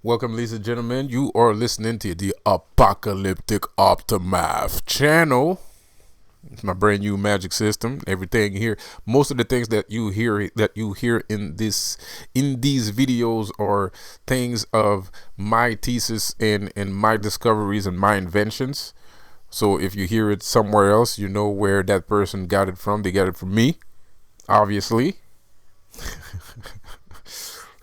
Welcome, ladies and gentlemen. You are listening to the Apocalyptic Optimath channel. It's my brand new magic system. Everything here, most of the things that you hear in these videos are things of my thesis and my discoveries and my inventions. So if you hear it somewhere else, you know where that person got it from. They got it from me, obviously.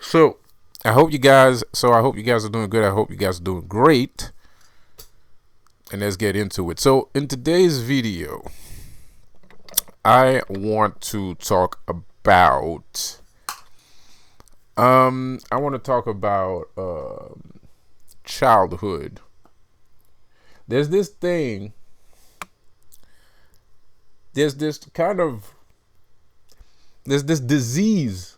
So I hope you guys are doing good. I hope you guys are doing great. And let's get into it. So in today's video, I want to talk about childhood. There's this thing, there's this kind of there's this disease.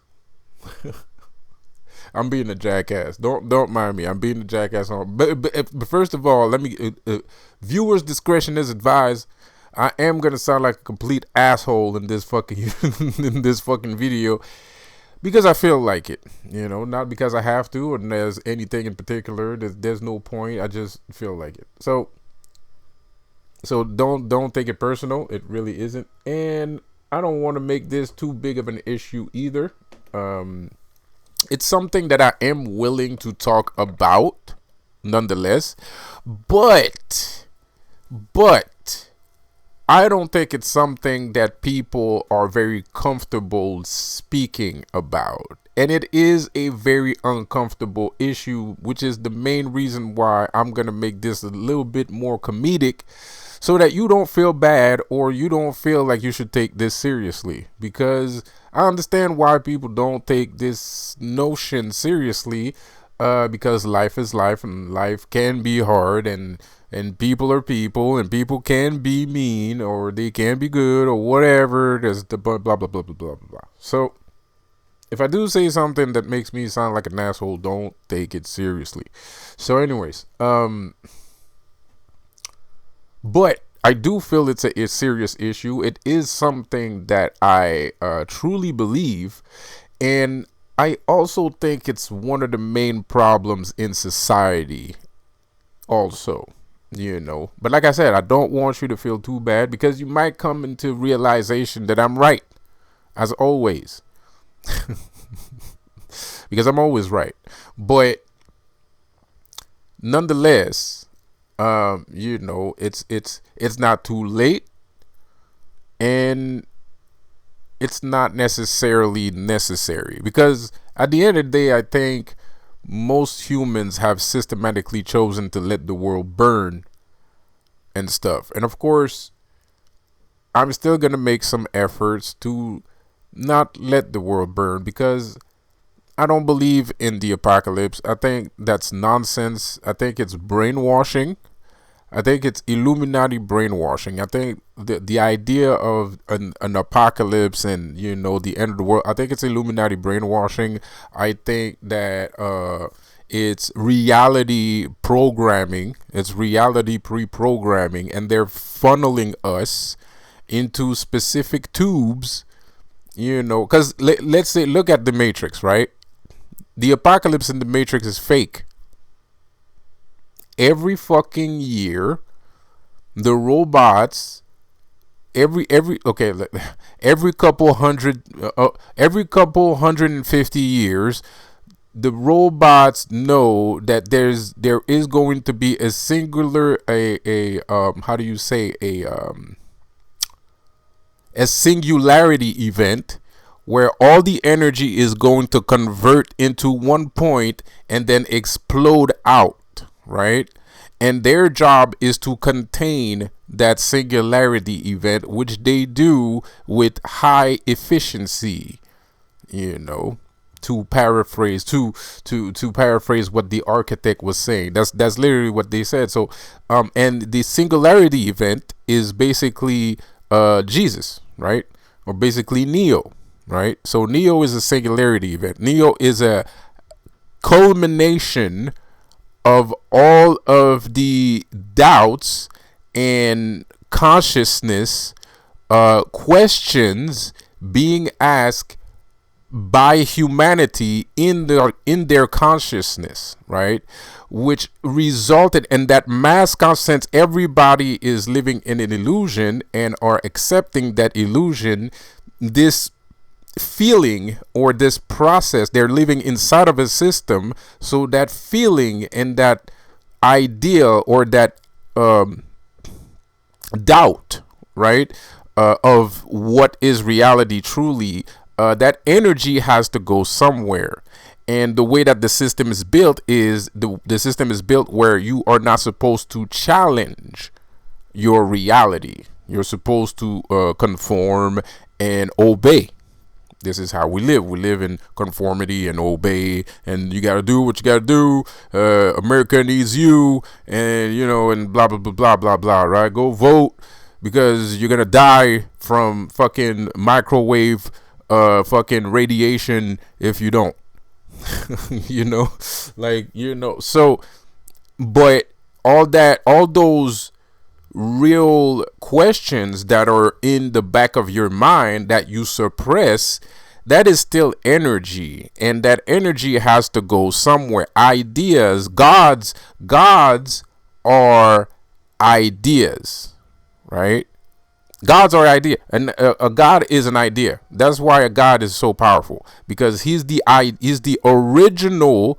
I'm being a jackass. Don't mind me. I'm being a jackass. But first of all, let me. Viewers' discretion is advised. I am gonna sound like a complete asshole in this fucking in this fucking video because I feel like it. You know, not because I have to, or there's anything in particular. There's no point. I just feel like it. So don't take it personal. It really isn't, and I don't want to make this too big of an issue either. It's something that I am willing to talk about nonetheless, but I don't think it's something that people are very comfortable speaking about. And it is a very uncomfortable issue, which is the main reason why I'm going to make this a little bit more comedic so that you don't feel bad or you don't feel like you should take this seriously. Because I understand why people don't take this notion seriously, because life is life and life can be hard and people are people and people can be mean or they can be good or whatever. There's the blah blah blah blah blah blah blah. So if I do say something that makes me sound like an asshole, don't take it seriously. So anyways, but I do feel it's a serious issue. It is something that I truly believe, and I also think it's one of the main problems in society also, you know. But like I said, I don't want you to feel too bad because you might come into realization that I'm right, as always. Because I'm always right. But nonetheless, you know, it's not too late, and it's not necessarily necessary, because at the end of the day, I think most humans have systematically chosen to let the world burn and stuff. And of course, I'm still gonna make some efforts to not let the world burn because I don't believe in the apocalypse. I think that's nonsense. I think it's brainwashing. I think it's Illuminati brainwashing. I think the idea of an apocalypse and, you know, the end of the world, I think it's Illuminati brainwashing. I think that it's reality programming. It's reality pre-programming, and they're funneling us into specific tubes, you know, because let's say, look at the Matrix, right? The apocalypse in the Matrix is fake. Every fucking year, the robots, every okay, every couple hundred, every couple 150 years, the robots know that there is going to be a singular how do you say, a singularity event where all the energy is going to convert into one point and then explode out, right? And their job is to contain that singularity event, which they do with high efficiency, you know, to paraphrase what the architect was saying. That's literally what they said. So and the singularity event is basically Jesus, right? Or basically Neo, right? So Neo is a singularity event. Neo is a culmination of all of the doubts and consciousness questions being asked by humanity in their consciousness, right? Which resulted in that mass conscience. Everybody is living in an illusion and are accepting that illusion, this feeling or this process. They're living inside of a system, so that feeling and that idea or that doubt, right, of what is reality truly, that energy has to go somewhere. And the way that the system is built is the system is built where you are not supposed to challenge your reality. You're supposed to conform and obey. This is how we live. We live in conformity and obey, and you got to do what you got to do. America needs you, and and blah blah blah blah blah blah. Right? Go vote because you're gonna die from fucking microwave, fucking radiation if you don't. So, but all those real questions that are in the back of your mind that you suppress, that is still energy, and that energy has to go somewhere. Ideas, gods are ideas, right? Gods are idea, and a god is an idea. That's why a god is so powerful, because he's the original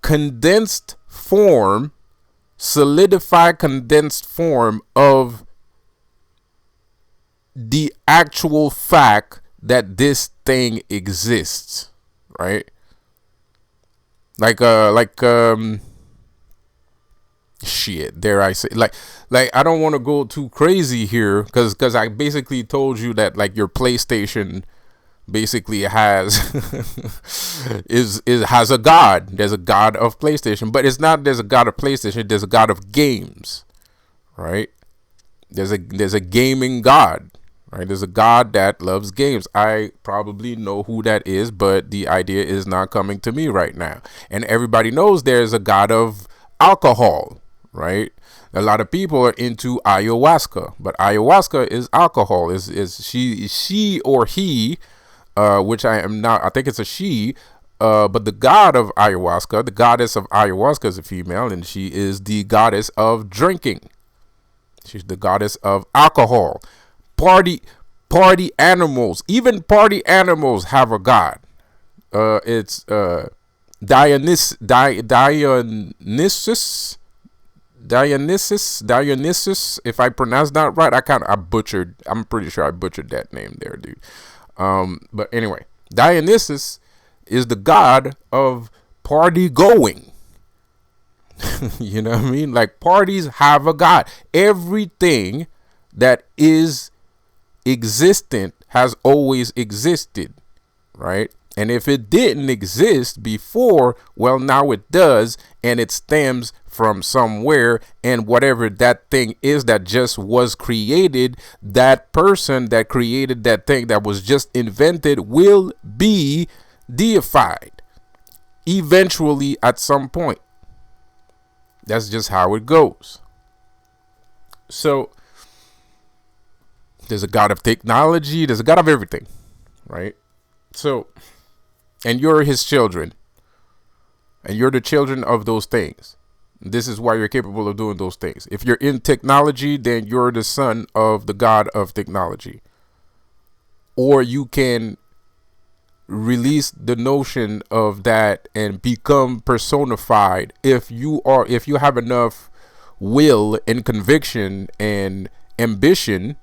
condensed form, solidified condensed form of the actual fact that this thing exists, right? Shit, dare I say, like I don't want to go too crazy here, because I basically told you that, like, your PlayStation basically has has a god. There's a god of PlayStation, but it's not there's a god of PlayStation, there's a god of games, right? There's a gaming god, right? There's a god that loves games. I probably know who that is, but the idea is not coming to me right now. And everybody knows there's a god of alcohol, right? A lot of people are into ayahuasca, but ayahuasca is alcohol. Is she or he, which I am not, I think it's a she, but the god of ayahuasca, the goddess of ayahuasca, is a female, and she is the goddess of drinking. She's the goddess of alcohol. Party animals, even party animals have a god. It's Dionysus, if I pronounced that right. I'm pretty sure I butchered that name there, dude. But anyway, Dionysus is the god of party going. You know what I mean? Like, parties have a god. Everything that is existent has always existed, right? And if it didn't exist before, well, now it does, and it stems from somewhere, and whatever that thing is that just was created, that person that created that thing that was just invented will be deified eventually at some point. That's just how it goes. So there's a god of technology, there's a god of everything, right? So, and you're his children, and you're the children of those things. This is why you're capable of doing those things. If you're in technology, then you're the son of the god of technology. Or you can release the notion of that and become personified if you have enough will and conviction and ambition.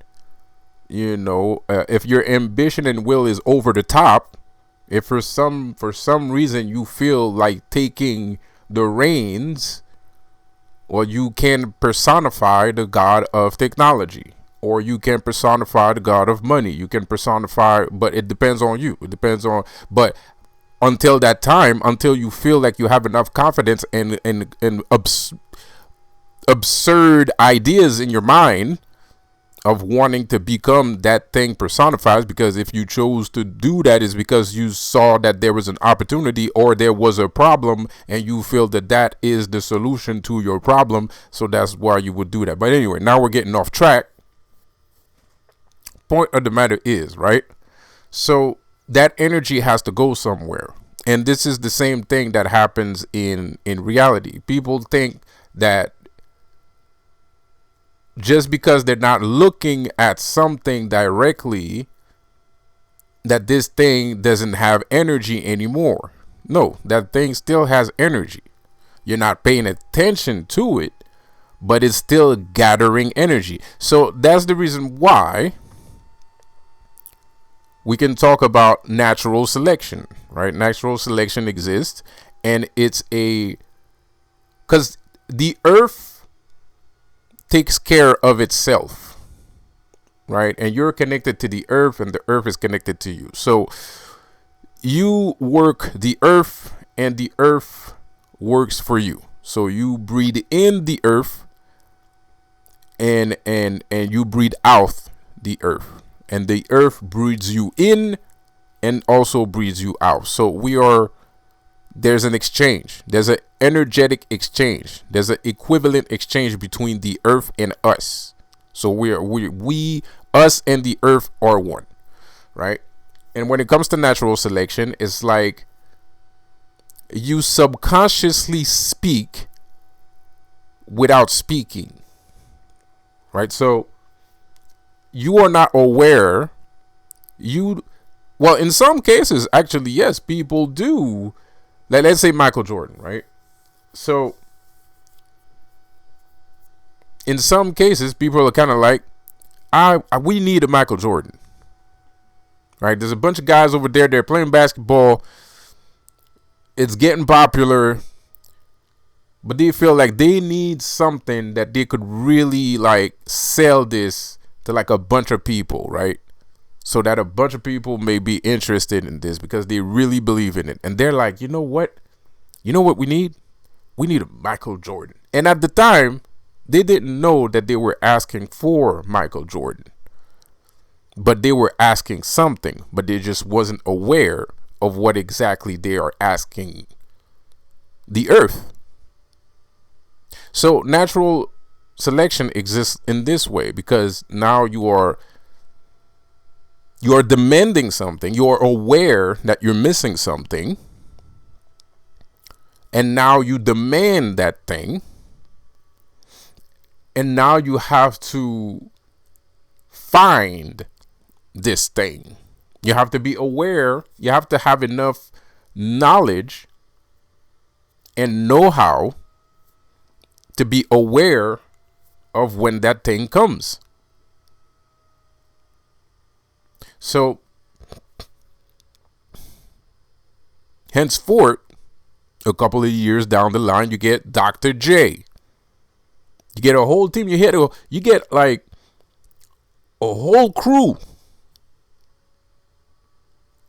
If your ambition and will is over the top, if for some reason you feel like taking the reins, well, you can personify the god of technology, or you can personify the god of money. You can personify, but it depends on you. But until that time, until you feel like you have enough confidence and absurd ideas in your mind of wanting to become that thing personified, because if you chose to do that, is because you saw that there was an opportunity or there was a problem, and you feel that that is the solution to your problem, so that's why you would do that. But anyway, now we're getting off track. Point of the matter is, right? So that energy has to go somewhere. And this is the same thing that happens in reality. People think that just because they're not looking at something directly, that this thing doesn't have energy anymore. No, that thing still has energy. You're not paying attention to it, but it's still gathering energy. So that's the reason why we can talk about natural selection, right? Natural selection exists, and it's because the earth takes care of itself, right? And you're connected to the earth, and the earth is connected to you. So you work the earth, and the earth works for you. So you breathe in the earth, and you breathe out the earth, and the earth breathes you in and also breathes you out. So there's an exchange. There's an energetic exchange. There's an equivalent exchange between the earth and us. So we us and the earth are one, right? And when it comes to natural selection, it's like you subconsciously speak without speaking, right? So you are not aware. Well, in some cases, actually, yes, people do. Like, let's say Michael Jordan, right? So in some cases, people are kind of like, we need a Michael Jordan, right? There's a bunch of guys over there. They're playing basketball. It's getting popular, but they feel like they need something that they could really like sell this to like a bunch of people, right? So that a bunch of people may be interested in this because they really believe in it. And they're like, you know what? You know what we need? We need a Michael Jordan. And at the time, they didn't know that they were asking for Michael Jordan. But they were asking something, but they just wasn't aware of what exactly they are asking the earth. So natural selection exists in this way because now you are demanding something. You are aware that you're missing something, and now you demand that thing, and now you have to find this thing. You have to be aware. You have to have enough knowledge and know-how to be aware of when that thing comes. So henceforth, a couple of years down the line, you get Dr. J. You get a whole team. You get like a whole crew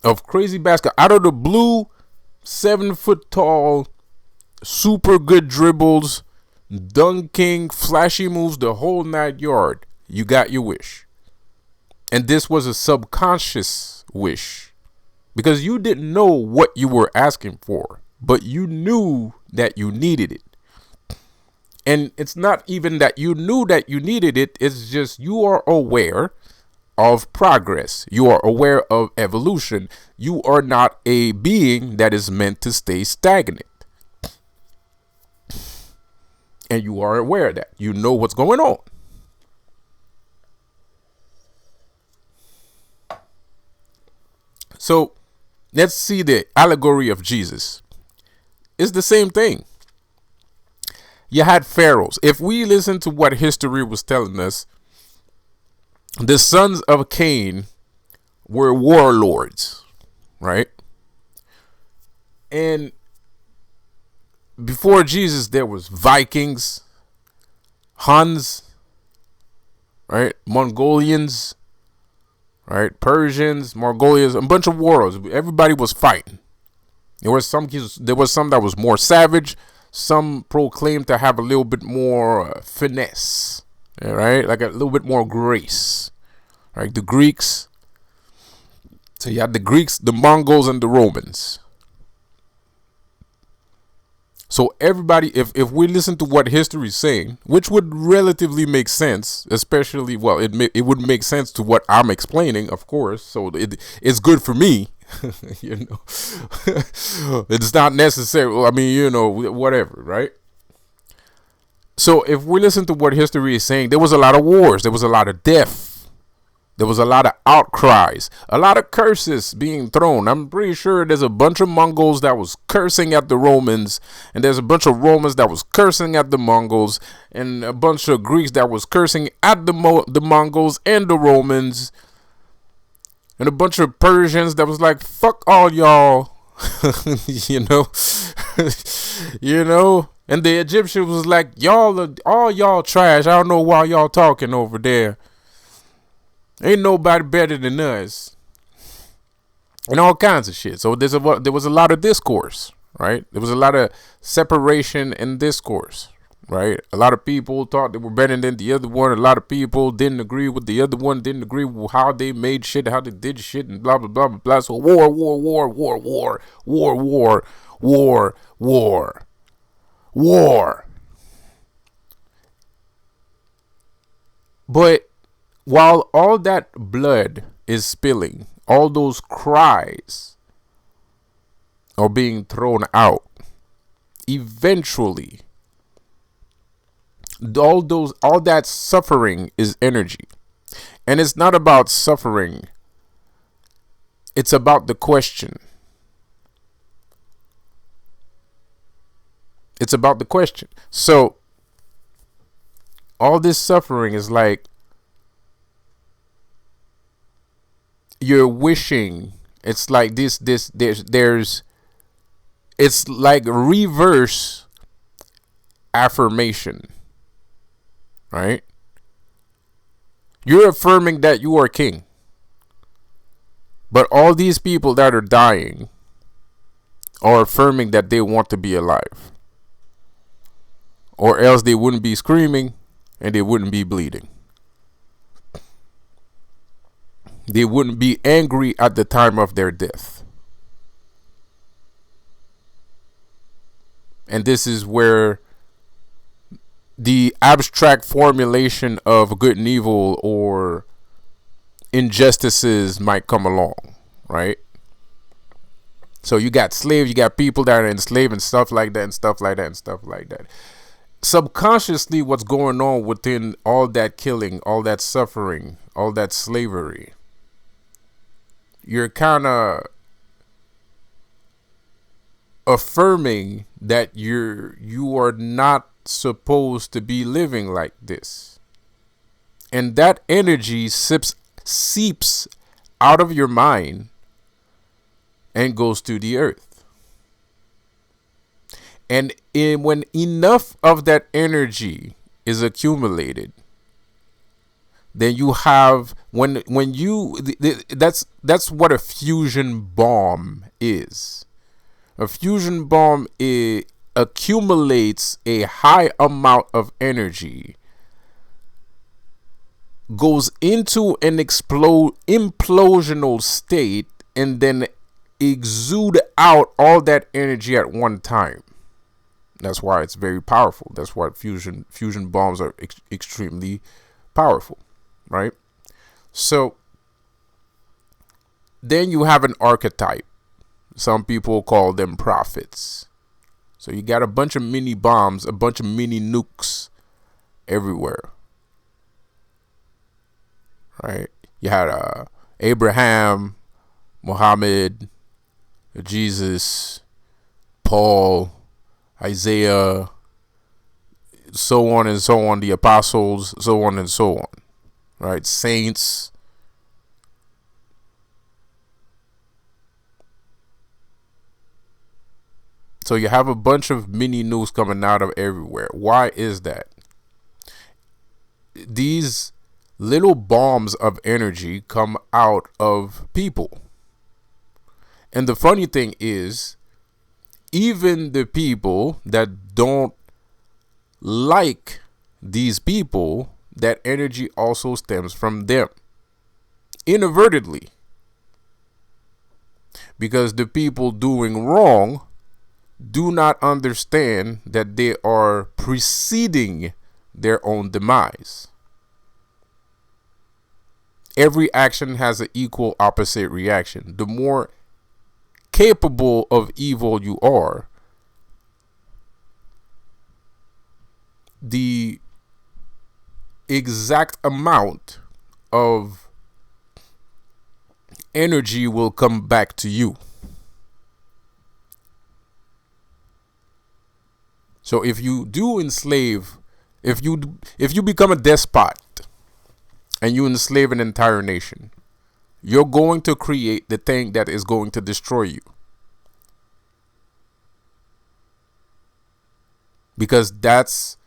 of crazy basketball out of the blue, 7 foot tall, super good dribbles, dunking, flashy moves, the whole 9 yard. You got your wish. And this was a subconscious wish because you didn't know what you were asking for, but you knew that you needed it. And it's not even that you knew that you needed it. It's just you are aware of progress. You are aware of evolution. You are not a being that is meant to stay stagnant. And you are aware of that. You know what's going on. So let's see the allegory of Jesus. It's the same thing. You had pharaohs. If we listen to what history was telling us, the sons of Cain were warlords, right? And before Jesus, there was Vikings, Huns, right? Mongolians, right? Persians, Mongolians, a bunch of warlords. Everybody was fighting. There was some that was more savage. Some proclaimed to have a little bit more finesse, right? Like a little bit more grace, right? The Greeks. So you had the Greeks, the Mongols, and the Romans. So everybody, if we listen to what history is saying, which would relatively make sense, especially, well, it would make sense to what I'm explaining, of course. So it's good for me, You know, it's not necessary. I mean, you know, whatever, right? So if we listen to what history is saying, there was a lot of wars, there was a lot of death, there was a lot of outcries, a lot of curses being thrown. I'm pretty sure there's a bunch of Mongols that was cursing at the Romans, and there's a bunch of Romans that was cursing at the Mongols, and a bunch of Greeks that was cursing at the Mongols and the Romans, and a bunch of Persians that was like, fuck all y'all. you know, you know, and the Egyptians was like, all y'all trash. I don't know why y'all talking over there. Ain't nobody better than us, and all kinds of shit. So there was a lot of discourse, right? There was a lot of separation in discourse, right? A lot of people thought they were better than the other one. A lot of people didn't agree with the other one, didn't agree with how they made shit, how they did shit, and blah, blah, blah, blah, blah. So war, war, war, war, war, war, war, war, war, war. But while all that blood is spilling, all those cries are being thrown out, eventually all that suffering is energy. And it's not about suffering, it's about the question. It's about the question. So all this suffering is like you're wishing. It's like there's it's like reverse affirmation, right? You're affirming that you are king, but all these people that are dying are affirming that they want to be alive, or else they wouldn't be screaming and they wouldn't be bleeding. They wouldn't be angry at the time of their death. And this is where the abstract formulation of good and evil or injustices might come along, right? So you got slaves, you got people that are enslaved and stuff like that and stuff like that and stuff like that. Subconsciously, what's going on within all that killing, all that suffering, all that slavery, you're kind of affirming that you are not supposed to be living like this. And that energy seeps out of your mind and goes to the earth. And when enough of that energy is accumulated, then you have that's what a fusion bomb is. A fusion bomb accumulates a high amount of energy, goes into an implosional state, and then exude out all that energy at one time. That's why it's very powerful. That's why fusion bombs are extremely powerful, right? So then you have an archetype. Some people call them prophets. So you got a bunch of mini bombs, a bunch of mini nukes everywhere, right? You had Abraham, Muhammad, Jesus, Paul, Isaiah, so on and so on, the apostles, so on and so on, right? Saints. So you have a bunch of mini news coming out of everywhere. Why is that? These little bombs of energy come out of people. And the funny thing is, even the people that don't like these people, that energy also stems from them, inadvertently. Because the people doing wrong do not understand that they are preceding their own demise. Every action has an equal opposite reaction. The more capable of evil you are, the exact amount of energy will come back to you. So if you do enslave, if you become a despot and you enslave an entire nation, you're going to create the thing that is going to destroy you. Because that's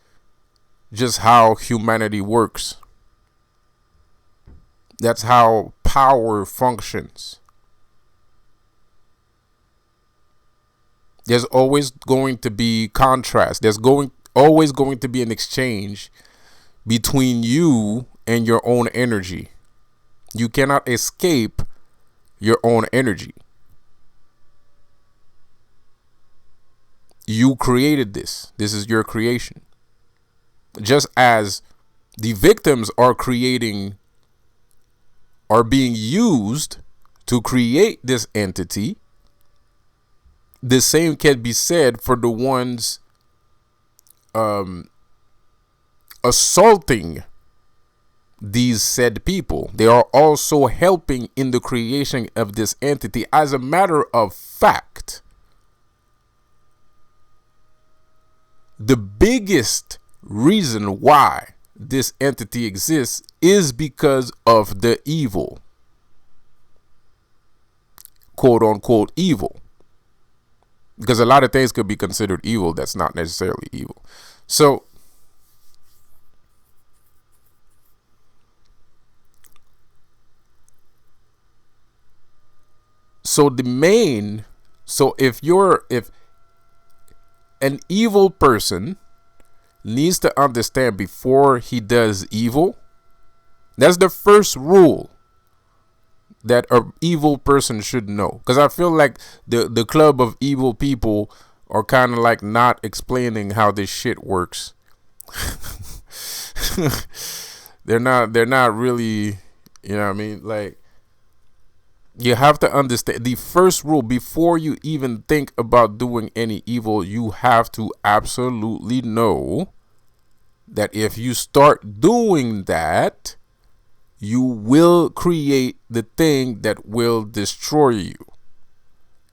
just how humanity works. That's how power functions. There's always going to be contrast. There's always going to be an exchange between you and your own energy. You cannot escape your own energy. You created this. This is your creation. Just as the victims are being used to create this entity, the same can be said for the ones assaulting these said people. They are also helping in the creation of this entity. As a matter of fact, the biggest reason why this entity exists is because of the evil, quote unquote evil. Because a lot of things could be considered evil that's not necessarily evil. So if an evil person needs to understand before he does evil, that's the first rule that an evil person should know. Because I feel like the club of evil people are kind of like not explaining how this shit works. They're not really, you know what I mean? Like, you have to understand the first rule before you even think about doing any evil. You have to absolutely know that if you start doing that, you will create the thing that will destroy you.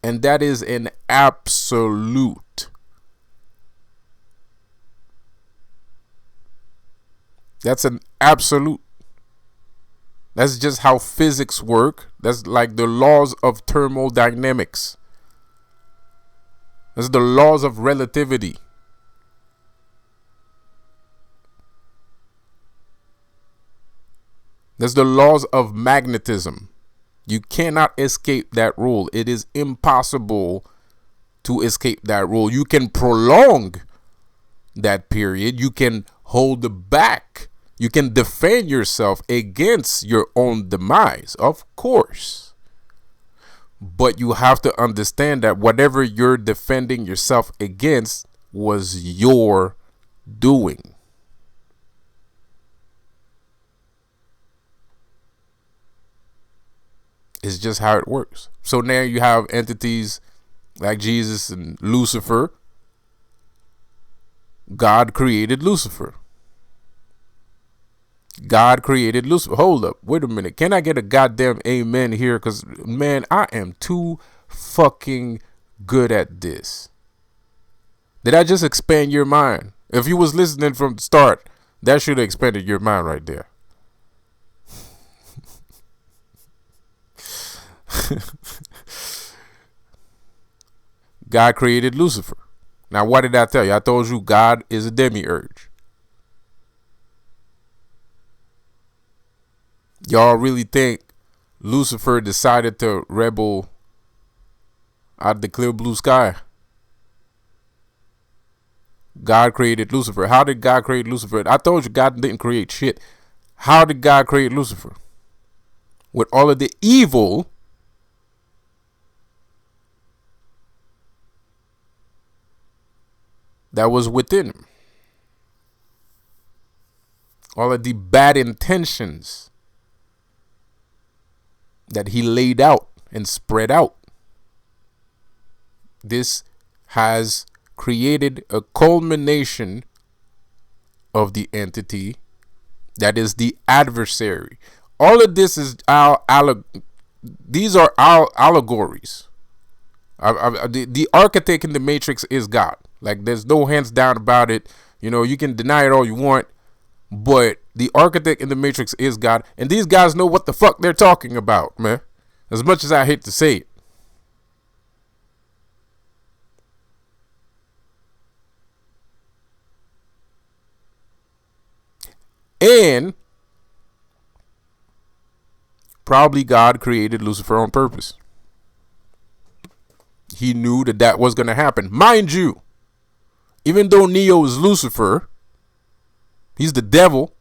And that is an absolute. That's an absolute. That's just how physics work. That's like the laws of thermodynamics. That's the laws of relativity. That's the laws of magnetism. You cannot escape that rule. It is impossible to escape that rule. You can prolong that period. You can hold back. You can defend yourself against your own demise, of course. But you have to understand that whatever you're defending yourself against was your doing. It's just how it works. So now you have entities like Jesus and Lucifer. God created Lucifer. God created Lucifer. Hold up. Wait a minute. Can I get a goddamn amen here? Because, man, I am too fucking good at this. Did I just expand your mind? If you was listening from the start, that should have expanded your mind right there. God created Lucifer. Now, what did I tell you? I told you God is a demiurge. Y'all really think Lucifer decided to rebel out of the clear blue sky? God created Lucifer. How did God create Lucifer? I told you God didn't create shit. How did God create Lucifer? With all of the evil that was within him. All of the bad intentions that he laid out and spread out. This has created a culmination of the entity that is the adversary. All of this is these are our allegories. The architect in the Matrix is God. Like, there's no hands down about it. You know, you can deny it all you want, but the architect in the Matrix is God, and these guys know what the fuck they're talking about, man. As much as I hate to say it. And probably God created Lucifer on purpose. He knew that that was going to happen. Mind you, even though Neo is Lucifer, he's the devil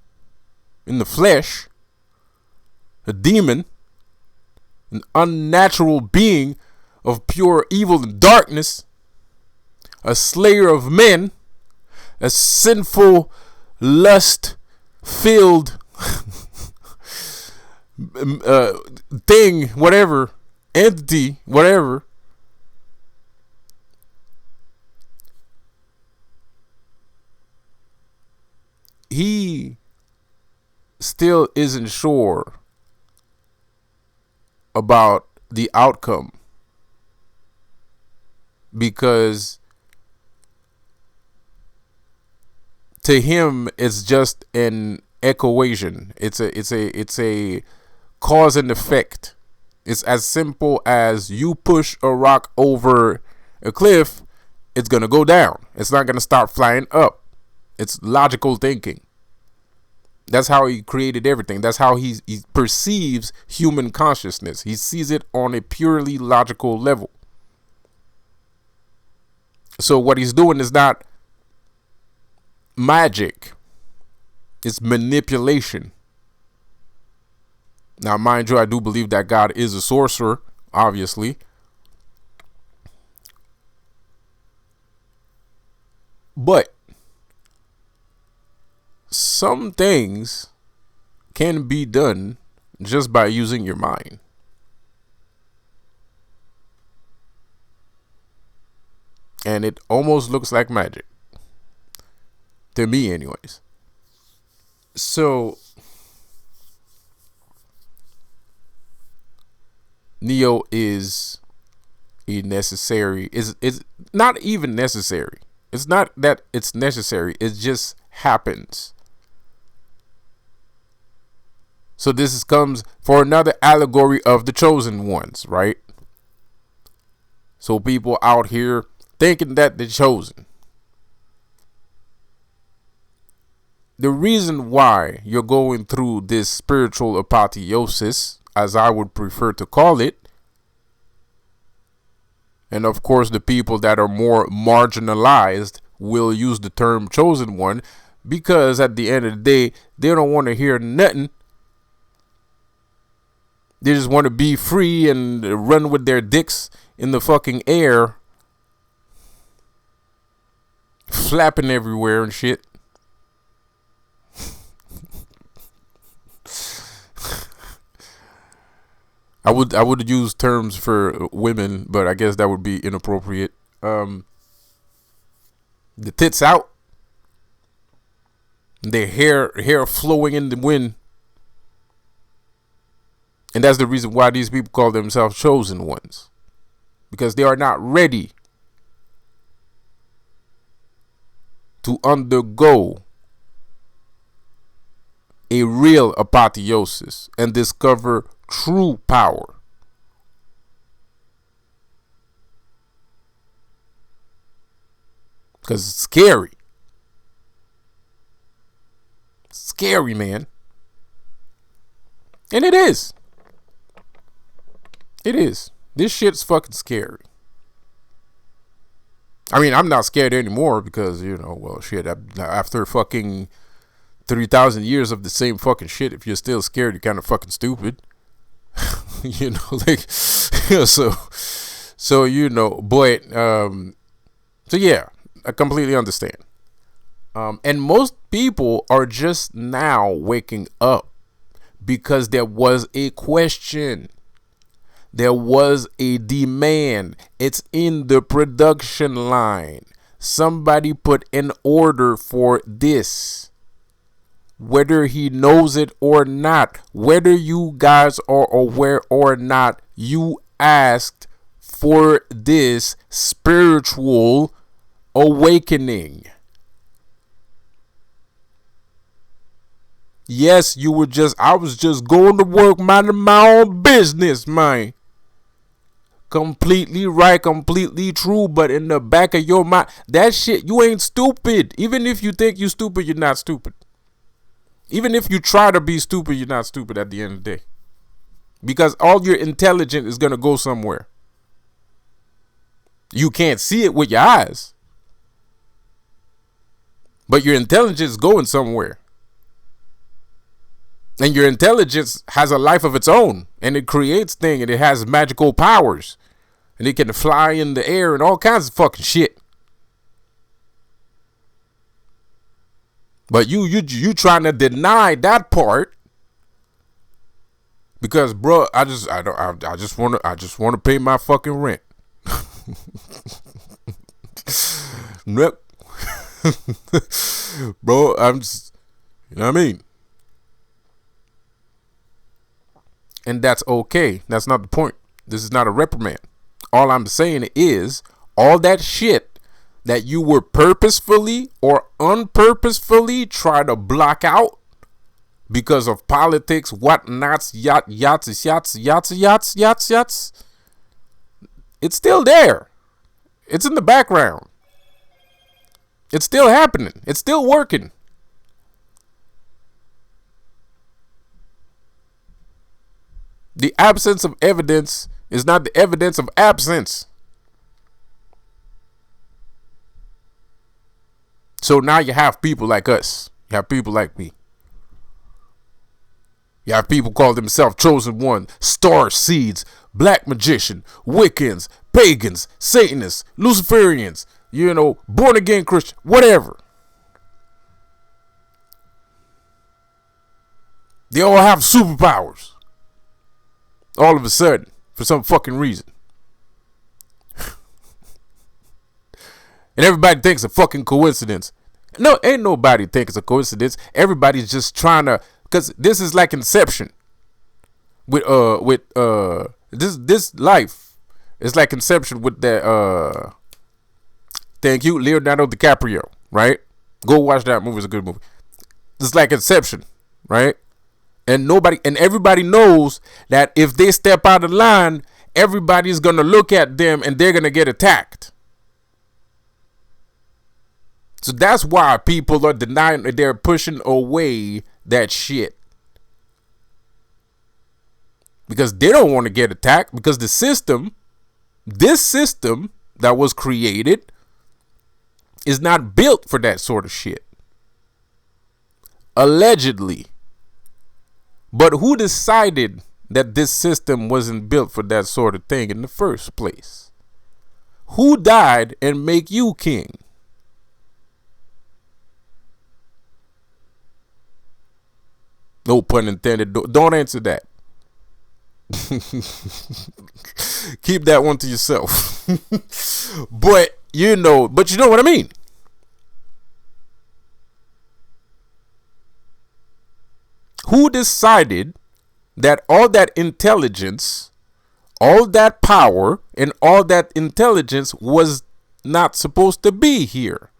in the flesh, a demon, an unnatural being of pure evil and darkness, a slayer of men, a sinful, lust-filled thing, whatever, entity, whatever. He still isn't sure about the outcome, because to him it's just an equation. It's a cause and effect. It's as simple as you push a rock over a cliff, it's gonna go down. It's not gonna start flying up. It's logical thinking. That's how he created everything. That's how he perceives human consciousness. He sees it on a purely logical level. So what he's doing is not magic. It's manipulation. Now, mind you, I do believe that God is a sorcerer, obviously. But some things can be done just by using your mind. And it almost looks like magic. To me, anyways. So, Neo is a necessary. It's not even necessary. It's not that it's necessary. It just happens. So this comes for another allegory of the chosen ones, right? So people out here thinking that they're chosen. The reason why you're going through this spiritual apotheosis, as I would prefer to call it, and of course the people that are more marginalized will use the term chosen one, because at the end of the day, they don't want to hear nothing. They just want to be free and run with their dicks in the fucking air, flapping everywhere and shit. I would use terms for women, but I guess that would be inappropriate. The tits out, their hair flowing in the wind. And that's the reason why these people call themselves chosen ones. Because they are not ready to undergo a real apotheosis and discover true power. Because it's scary. Scary, man. And it is. It is. This shit's fucking scary. I mean, I'm not scared anymore because, you know, well, shit, after fucking 3,000 years of the same fucking shit, if you're still scared, you're kind of fucking stupid. You know, like, so, you know, but, so yeah, I completely understand. And most people are just now waking up because there was a question. There was a demand. It's in the production line. Somebody put an order for this. Whether he knows it or not, whether you guys are aware or not, you asked for this spiritual awakening. Yes, I was just going to work, minding my own business, man. Completely right, completely true, but in the back of your mind, that shit, you ain't stupid. Even if you think you stupid, you're not stupid. Even if you try to be stupid, you're not stupid at the end of the day. Because all your intelligence is going to go somewhere. You can't see it with your eyes, but your intelligence is going somewhere. And your intelligence has a life of its own, and it creates things, and it has magical powers, and it can fly in the air and all kinds of fucking shit. But you trying to deny that part because, bro, I just want to pay my fucking rent. Nope. Bro, I'm just, you know what I mean? And that's okay. That's not the point. This is not a reprimand. All I'm saying is all that shit that you were purposefully or unpurposefully try to block out because of politics, whatnots, yachts. It's still there. It's in the background. It's still happening. It's still working. The absence of evidence is not the evidence of absence. So now you have people like us. You have people like me. You have people call themselves chosen one, star seeds, black magician, Wiccans, pagans, Satanists, Luciferians, born again Christian, whatever. They all have superpowers. All of a sudden, for some fucking reason. And everybody thinks it's a fucking coincidence. No, ain't nobody think it's a coincidence. Everybody's just trying to, because this is like Inception. With this life is like Inception with that thank you, Leonardo DiCaprio, right? Go watch that movie, it's a good movie. It's like Inception, right? And everybody knows that if they step out of line, everybody's gonna look at them and they're gonna get attacked. So that's why people are denying, they're pushing away that shit. Because they don't want to get attacked, because this system that was created is not built for that sort of shit. Allegedly. But who decided that this system wasn't built for that sort of thing in the first place? Who died and make you king? No pun intended. Don't answer that. Keep that one to yourself. But you know what I mean. Who decided that all that intelligence, all that power, and all that intelligence was not supposed to be here?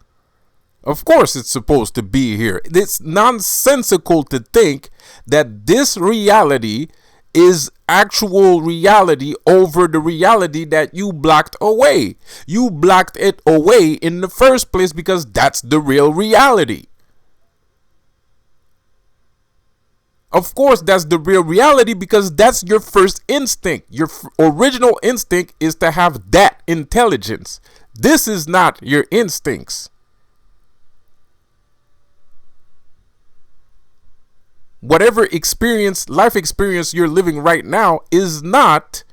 Of course it's supposed to be here. It's nonsensical to think that this reality is actual reality over the reality that you blocked away. You blocked it away in the first place because that's the real reality. Of course, that's the real reality because that's your first instinct. Your original instinct is to have that intelligence. This is not your instincts. Whatever life experience you're living right now is not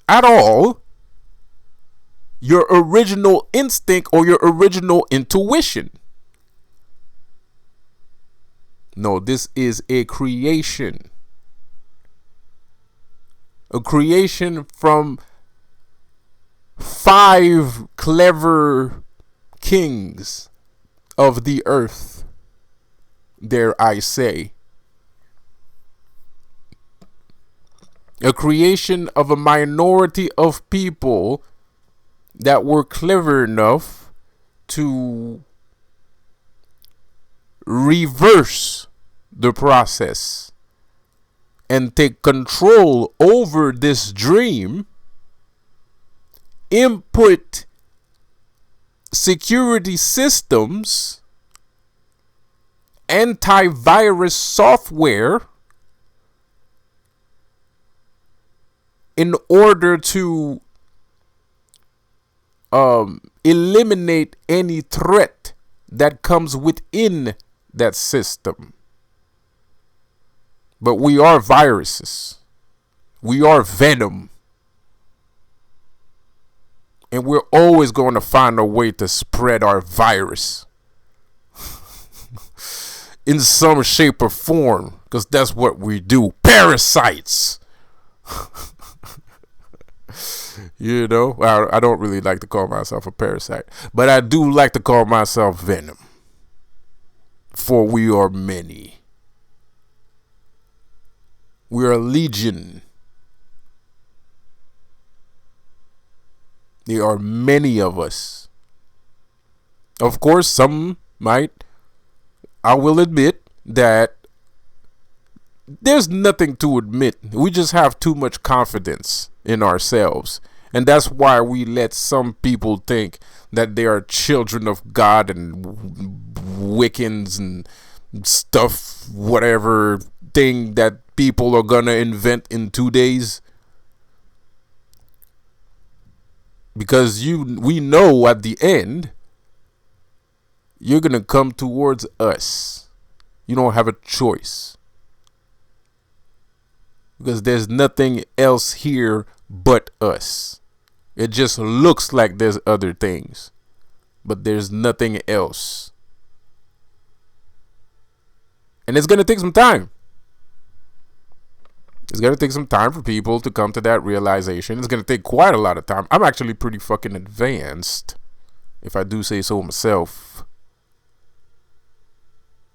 at all your original instinct or your original intuition. No, this is a creation. a creation from 5 clever kings of the earth, dare I say. A creation of a minority of people that were clever enough to reverse the process and take control over this dream, input security systems, antivirus software in order to eliminate any threat that comes within that system. But we are viruses. We are venom. And we're always going to find a way to spread our virus in some shape or form, because that's what we do. Parasites. You know, I don't really like to call myself a parasite, but I do like to call myself venom. For we are many. We are a legion. There are many of us. Of course, some might. I will admit that there's nothing to admit. We just have too much confidence in ourselves. And that's why we let some people think that they are children of God and Wiccans and stuff, whatever thing that people are gonna invent in 2 days. Because we know at the end, you're gonna come towards us. You don't have a choice. Because there's nothing else here but us. It just looks like there's other things, but there's nothing else. And it's going to take some time. It's going to take some time for people to come to that realization. It's going to take quite a lot of time. I'm actually pretty fucking advanced, if I do say so myself.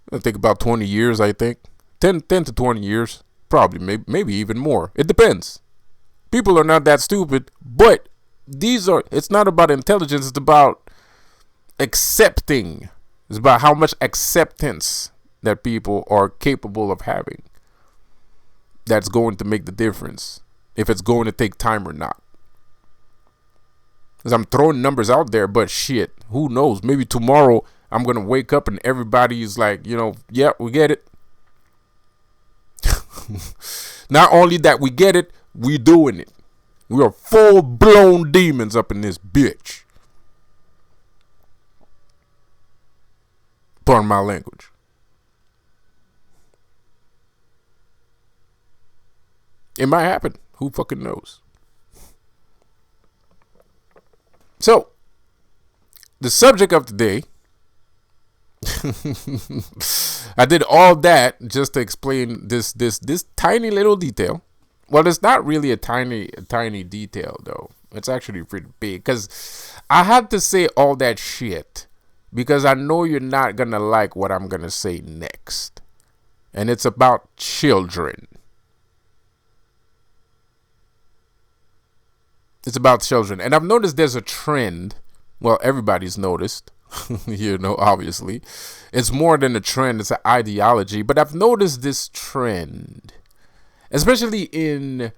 It'll take about 20 years, I think. 10 to 20 years. Probably, maybe even more. It depends. People are not that stupid, but it's not about intelligence. It's about accepting. It's about how much acceptance that people are capable of having. That's going to make the difference. If it's going to take time or not. Because I'm throwing numbers out there, but shit, who knows? Maybe tomorrow I'm going to wake up and everybody's like, yeah, we get it. Not only that we get it, we doing it. We are full-blown demons up in this bitch. Pardon my language. It might happen. Who fucking knows? So, the subject of today. I did all that just to explain this tiny little detail. Well, it's not really a tiny detail though. It's actually pretty big, because I had to say all that shit because I know you're not gonna like what I'm gonna say next, and it's about children. It's about children, and I've noticed there's a trend. Well, everybody's noticed. Obviously. It's more than a trend, it's an ideology. But I've noticed this trend, especially in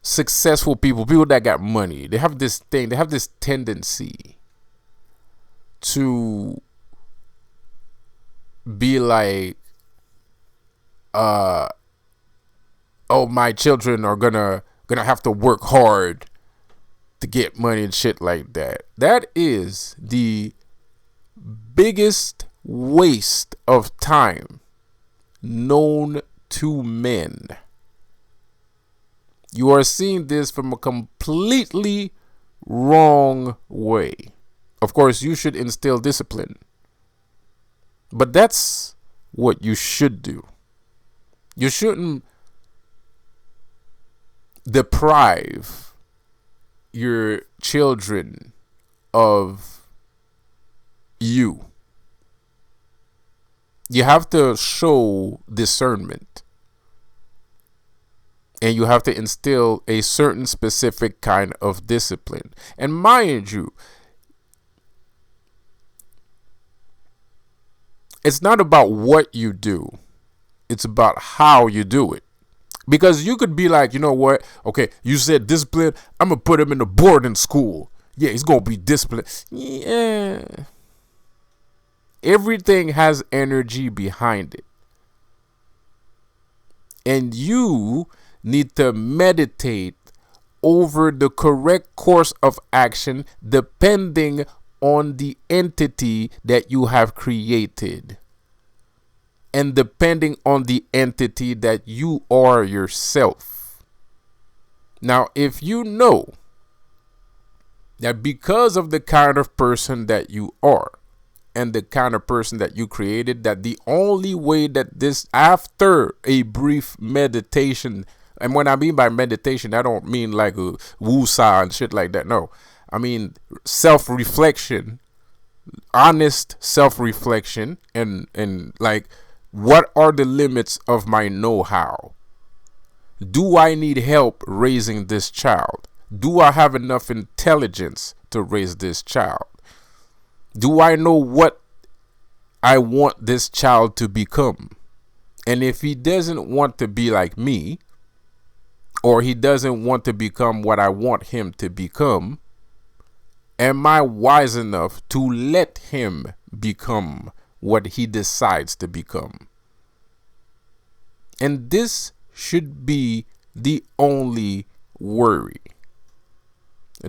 successful people that got money. They have this tendency to be like, oh, my children are gonna have to work hard to get money and shit like that. That is the biggest waste of time known to men. You are seeing this from a completely wrong way. Of course, you should instill discipline, but that's what you should do. You shouldn't deprive your children of you. You have to show discernment. And you have to instill a certain specific kind of discipline. And mind you, it's not about what you do. It's about how you do it. Because you could be like, you know what? Okay, you said discipline. I'm going to put him in a boarding school. Yeah, he's going to be disciplined. Yeah. Everything has energy behind it. And you need to meditate over the correct course of action depending on the entity that you have created and depending on the entity that you are yourself. Now, if you know that because of the kind of person that you are and the kind of person that you created, that the only way that this, after a brief meditation, and when I mean by meditation, I don't mean like a woo-saw and shit like that. No, I mean self-reflection, honest self-reflection, and like, what are the limits of my know-how? Do I need help raising this child? Do I have enough intelligence to raise this child? Do I know what I want this child to become? And if he doesn't want to be like me, or he doesn't want to become what I want him to become, am I wise enough to let him become what he decides to become? And this should be the only worry.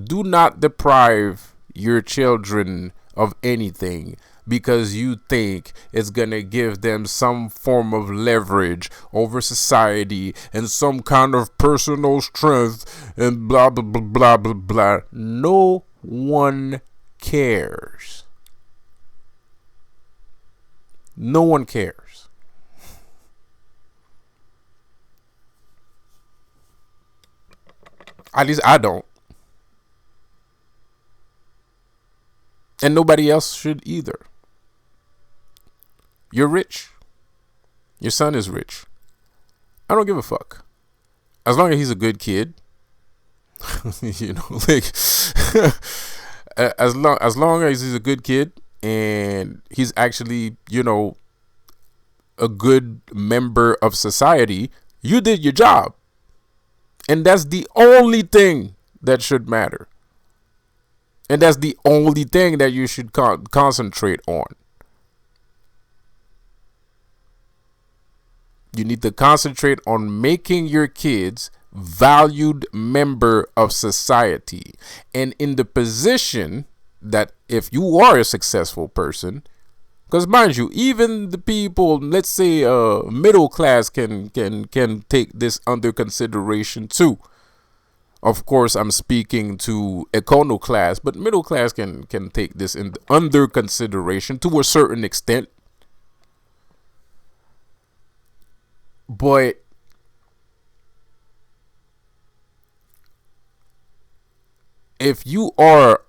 Do not deprive your children of anything because you think it's gonna give them some form of leverage over society and some kind of personal strength and blah blah blah blah blah blah. No one cares. No one cares. At least I don't. And nobody else should either. You're rich. Your son is rich. I don't give a fuck. As long as he's a good kid. You know, like as long as he's a good kid and he's actually, you know, a good member of society, you did your job. And that's the only thing that should matter. And that's the only thing that you should concentrate on. You need to concentrate on making your kids valued member of society. And in the position that if you are a successful person, because mind you, even the people, let's say middle class can take this under consideration too. Of course, I'm speaking to econo class, but middle class can take this under consideration to a certain extent. But if you are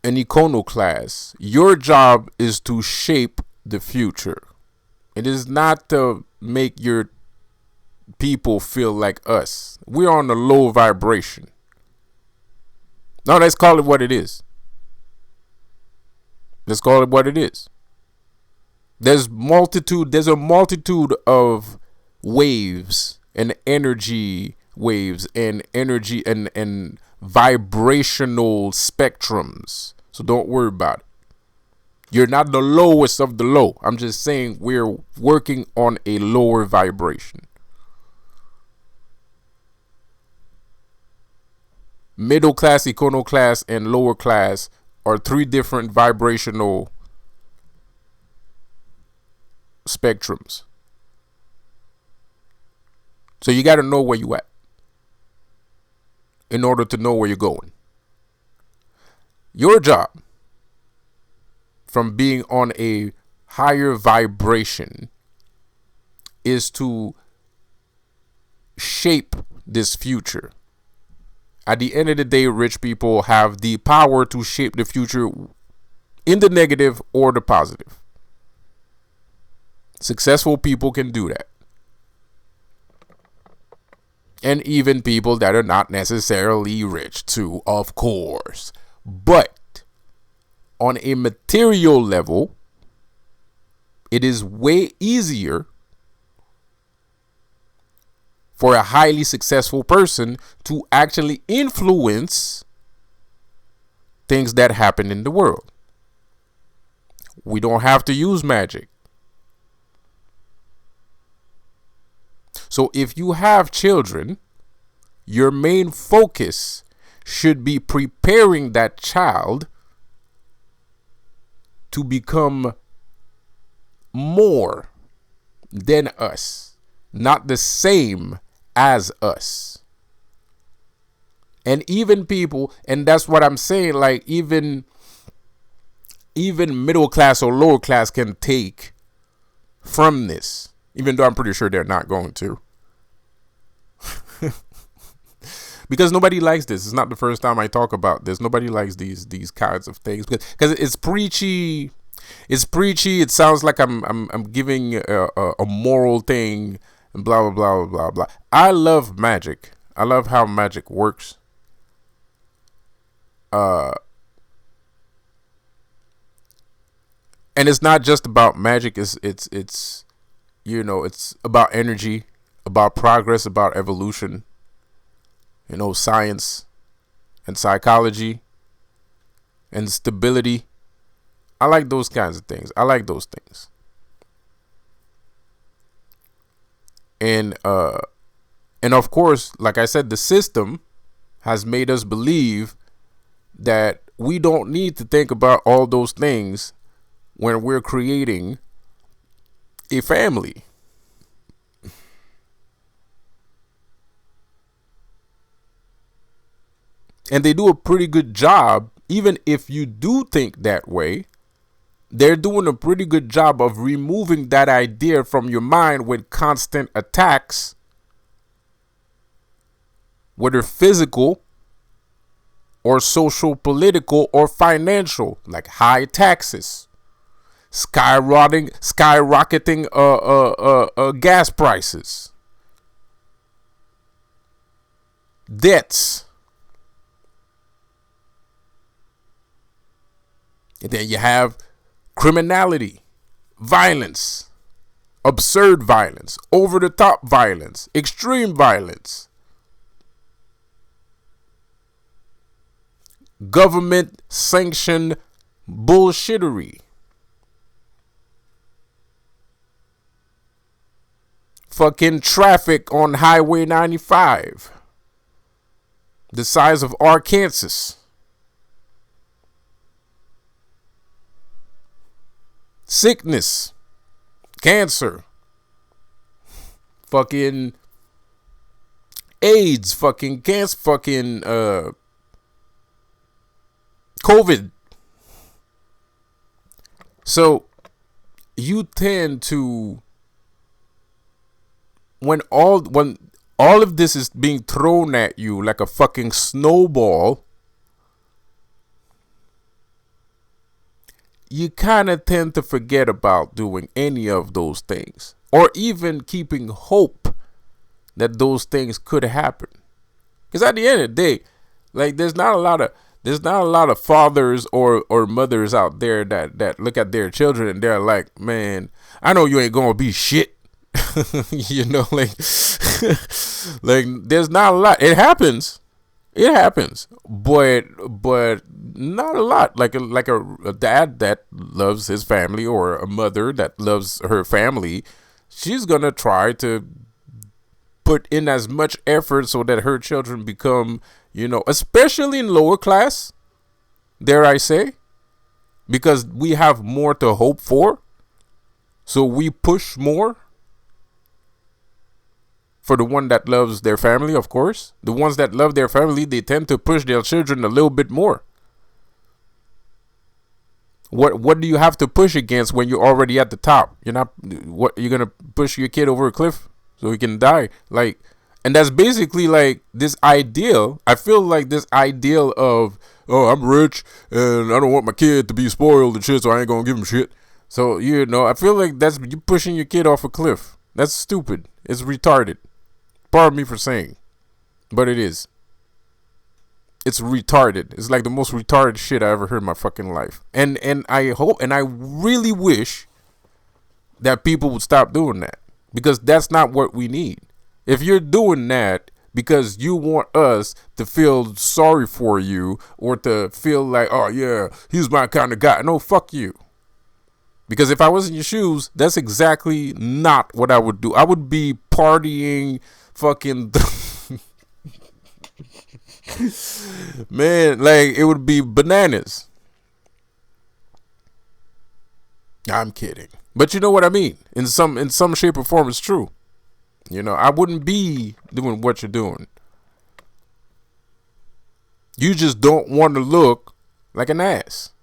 an econo class, your job is to shape the future. It is not to make your people feel like us. We're on a low vibration. No, let's call it what it is. Let's call it what it is. There's a multitude of waves and energy waves and energy and vibrational spectrums. So don't worry about it. You're not the lowest of the low. I'm just saying we're working on a lower vibration. Middle class, econo class, and lower class are three different vibrational spectrums. So you got to know where you at in order to know where you're going. Your job from being on a higher vibration is to shape this future. At the end of the day, rich people have the power to shape the future in the negative or the positive. Successful people can do that. And even people that are not necessarily rich too, of course. But on a material level, it is way easier for a highly successful person to actually influence things that happen in the world. We don't have to use magic. So if you have children, your main focus should be preparing that child to become more than us, not the same as us. And even people, and that's what I'm saying, like even middle class or lower class can take from this, even though I'm pretty sure they're not going to. Because nobody likes this. It's not the first time I talk about this. Nobody likes these kinds of things because it's preachy. It's preachy. It sounds like I'm giving a moral thing and blah blah blah blah blah. I love magic. I love how magic works. And it's not just about magic. It's you know, it's about energy, about progress, about evolution. You know, science and psychology and stability. I like those kinds of things. I like those things. And of course, like I said, the system has made us believe that we don't need to think about all those things when we're creating a family. And they do a pretty good job, even if you do think that way. They're doing a pretty good job of removing that idea from your mind with constant attacks, whether physical or social, political, or financial, like high taxes, skyrocketing gas prices, debts. And then you have criminality, violence, absurd violence, over the top violence, extreme violence, government sanctioned bullshittery, fucking traffic on Highway 95, the size of Arkansas. Sickness, cancer, fucking AIDS, fucking cancer, fucking COVID. So you tend to, when all of this is being thrown at you like a fucking snowball, you kind of tend to forget about doing any of those things, or even keeping hope that those things could happen. Because at the end of the day, like there's not a lot of fathers or mothers out there that look at their children and they're like, man, I know you ain't gonna be shit. You know, like like there's not a lot. It happens, but not a lot. Like a dad that loves his family, or a mother that loves her family, she's gonna try to put in as much effort so that her children become, you know, especially in lower class, dare I say, because we have more to hope for, so we push more. For the one that loves their family, of course. The ones that love their family, they tend to push their children a little bit more. What do you have to push against when you're already at the top? You're not, what, you're gonna push your kid over a cliff so he can die? Like, And that's basically like this ideal. I feel like this ideal of, oh, I'm rich and I don't want my kid to be spoiled and shit, so I ain't gonna give him shit. So, I feel like that's you pushing your kid off a cliff. That's stupid. It's retarded. Pardon me for saying, but it is. It's retarded. It's like the most retarded shit I ever heard in my fucking life. And I hope and I really wish that people would stop doing that, because that's not what we need. If you're doing that because you want us to feel sorry for you or to feel like, oh yeah, he's my kind of guy. No, fuck you. Because if I was in your shoes, that's exactly not what I would do. I would be partying fucking man, like it would be bananas. I'm kidding. But you know what I mean? In some shape or form, it's true. I wouldn't be doing what you're doing. You just don't want to look like an ass.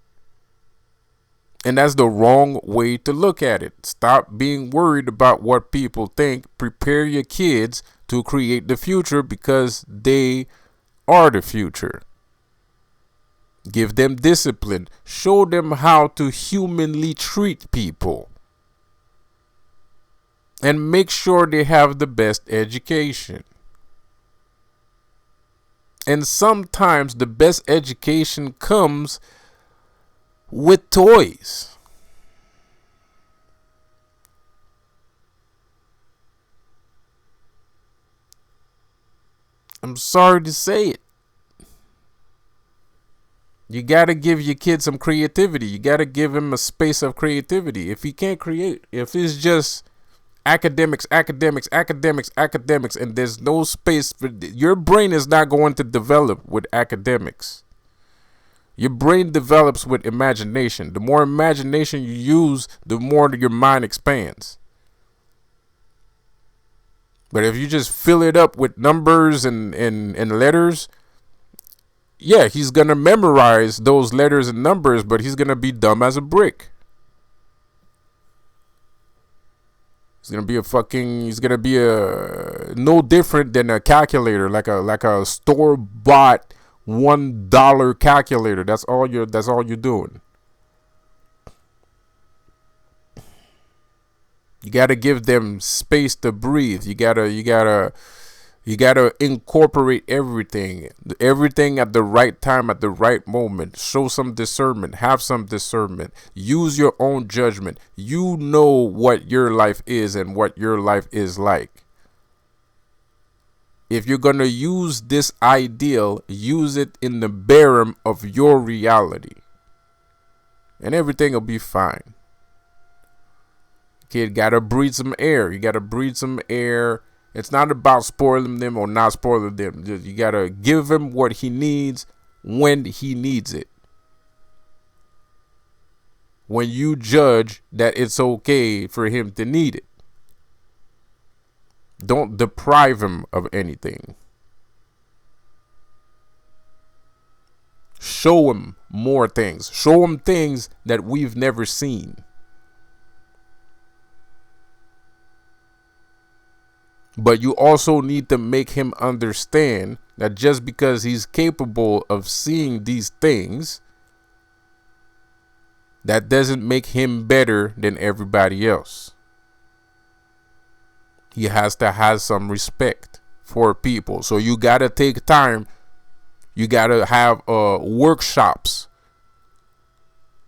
And that's the wrong way to look at it. Stop being worried about what people think. Prepare your kids to create the future, because they are the future. Give them discipline. Show them how to humanly treat people. And make sure they have the best education. And sometimes the best education comes with toys. I'm sorry to say it. You gotta give your kid some creativity. You gotta give him a space of creativity. If he can't create, if it's just academics, and there's no space for your brain, is not going to develop with academics. Your brain develops with imagination. The more imagination you use, the more your mind expands. But if you just fill it up with numbers and letters, yeah, he's going to memorize those letters and numbers, but he's going to be dumb as a brick. He's going to be no different than a calculator, like a store-bought $1 calculator. That's all you're doing. You got to give them space to breathe. You got to incorporate everything at the right time, at the right moment. Show some discernment, have some discernment, use your own judgment. You know what your life is and what your life is like. If you're going to use this ideal, use it in the barum of your reality, and everything will be fine. Kid gotta breathe some air. You gotta breathe some air. It's not about spoiling them or not spoiling them. You gotta give him what he needs when he needs it. When you judge that it's okay for him to need it. Don't deprive him of anything. Show him more things. Show him things that we've never seen. But you also need to make him understand that just because he's capable of seeing these things, that doesn't make him better than everybody else. He has to have some respect for people. So you got to take time. You got to have workshops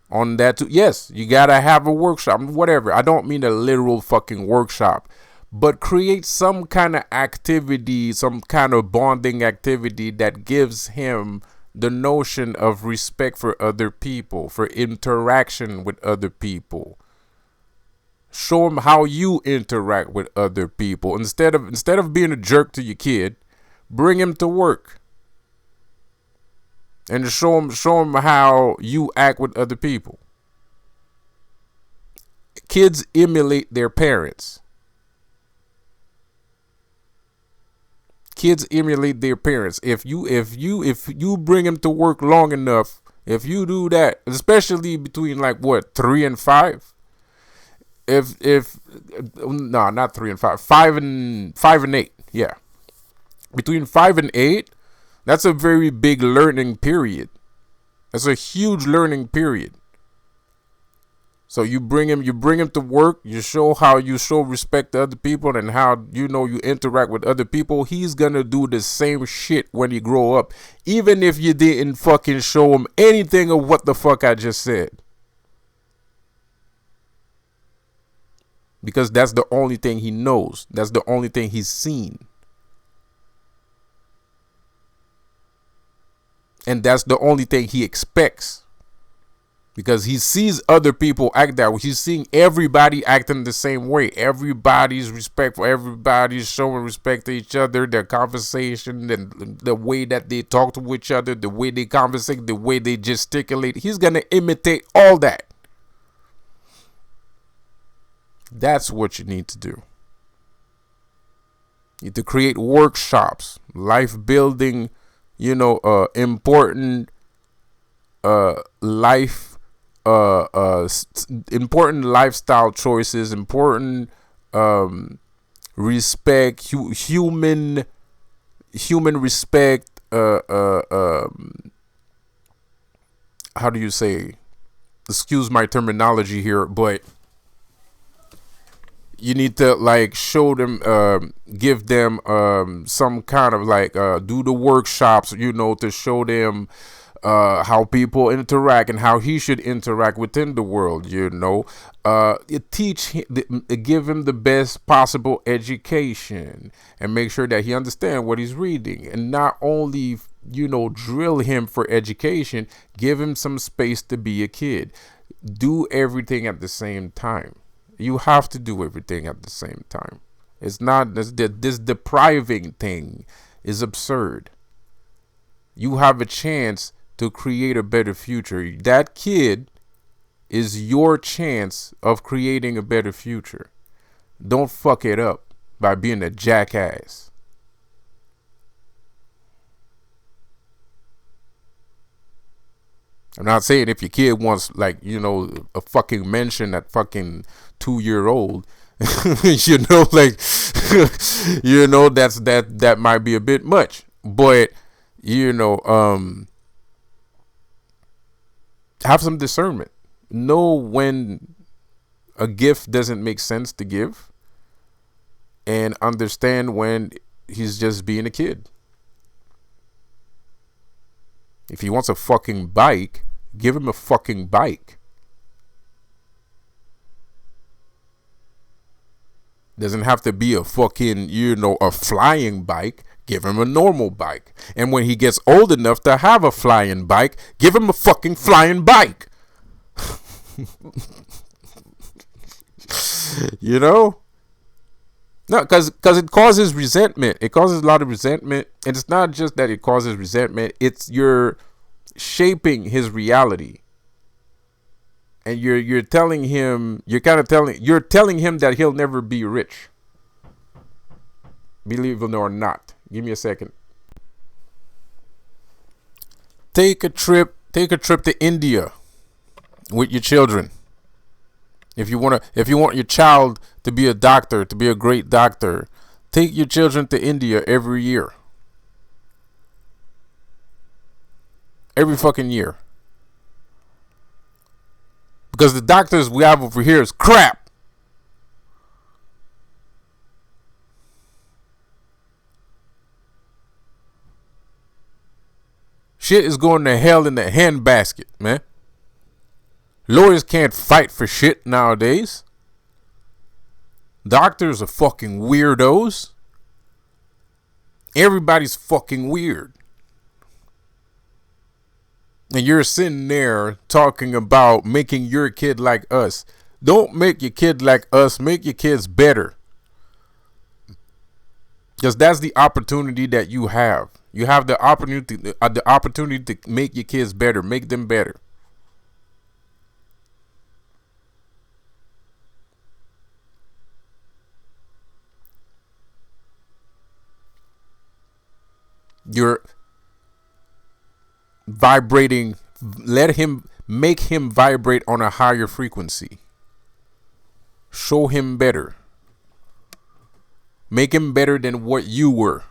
on that too. Yes, you got to have a workshop, whatever. I don't mean a literal fucking workshop, but create some kind of activity, some kind of bonding activity that gives him the notion of respect for other people, for interaction with other people. Show him how you interact with other people. Instead of being a jerk to your kid, bring him to work and show him how you act with other people. Kids emulate their parents. Kids emulate their parents. If you bring them to work long enough, if you do that, especially between 3 and 5. Not 3 and 5, 5 and 8. Yeah. Between 5 and 8, that's a very big learning period. That's a huge learning period. So you bring him to work, you show how you show respect to other people and how you interact with other people. He's gonna do the same shit when he grow up. Even if you didn't fucking show him anything of what the fuck I just said. Because that's the only thing he knows. That's the only thing he's seen. And that's the only thing he expects. Because he sees other people act that way. He's seeing everybody acting the same way. Everybody's respectful. Everybody's showing respect to each other. Their conversation and the way that they talk to each other, the way they conversate, the way they gesticulate. He's going to imitate all that. That's what you need to do. You need to create workshops, life building, important life important lifestyle choices, important respect, human respect, how do you say, excuse my terminology here, but you need to like show them, give them some kind of like do the workshops, to show them how people interact and how he should interact within the world. Give him the best possible education and make sure that he understands what he's reading, and not only drill him for education, give him some space to be a kid. Do everything at the same time. You have to do everything at the same time. It's not this depriving thing is absurd. You have a chance to create a better future. That kid is your chance of creating a better future. Don't fuck it up by being a jackass. I'm not saying if your kid wants a fucking mention at fucking 2-year-old, that might be a bit much, but have some discernment. Know when a gift doesn't make sense to give, and understand when he's just being a kid. If he wants a fucking bike, give him a fucking bike. Doesn't have to be a fucking, a flying bike. Give him a normal bike. And when he gets old enough to have a flying bike, give him a fucking flying bike. No, because it causes resentment. It causes a lot of resentment. And it's not just that it causes resentment. It's you're shaping his reality. And you're telling him, you're telling him that he'll never be rich. Believe it or not. Give me a second. Take a trip to India with your children. If you want your child to be a doctor, to be a great doctor, take your children to India every year. Every fucking year. Because the doctors we have over here is crap. Shit is going to hell in the handbasket, man. Lawyers can't fight for shit nowadays. Doctors are fucking weirdos. Everybody's fucking weird. And you're sitting there talking about making your kid like us. Don't make your kid like us. Make your kids better. Because that's the opportunity that you have. You have the opportunity to make your kids better. Make them better. You're vibrating. Make him vibrate on a higher frequency. Show him better. Make him better than what you were.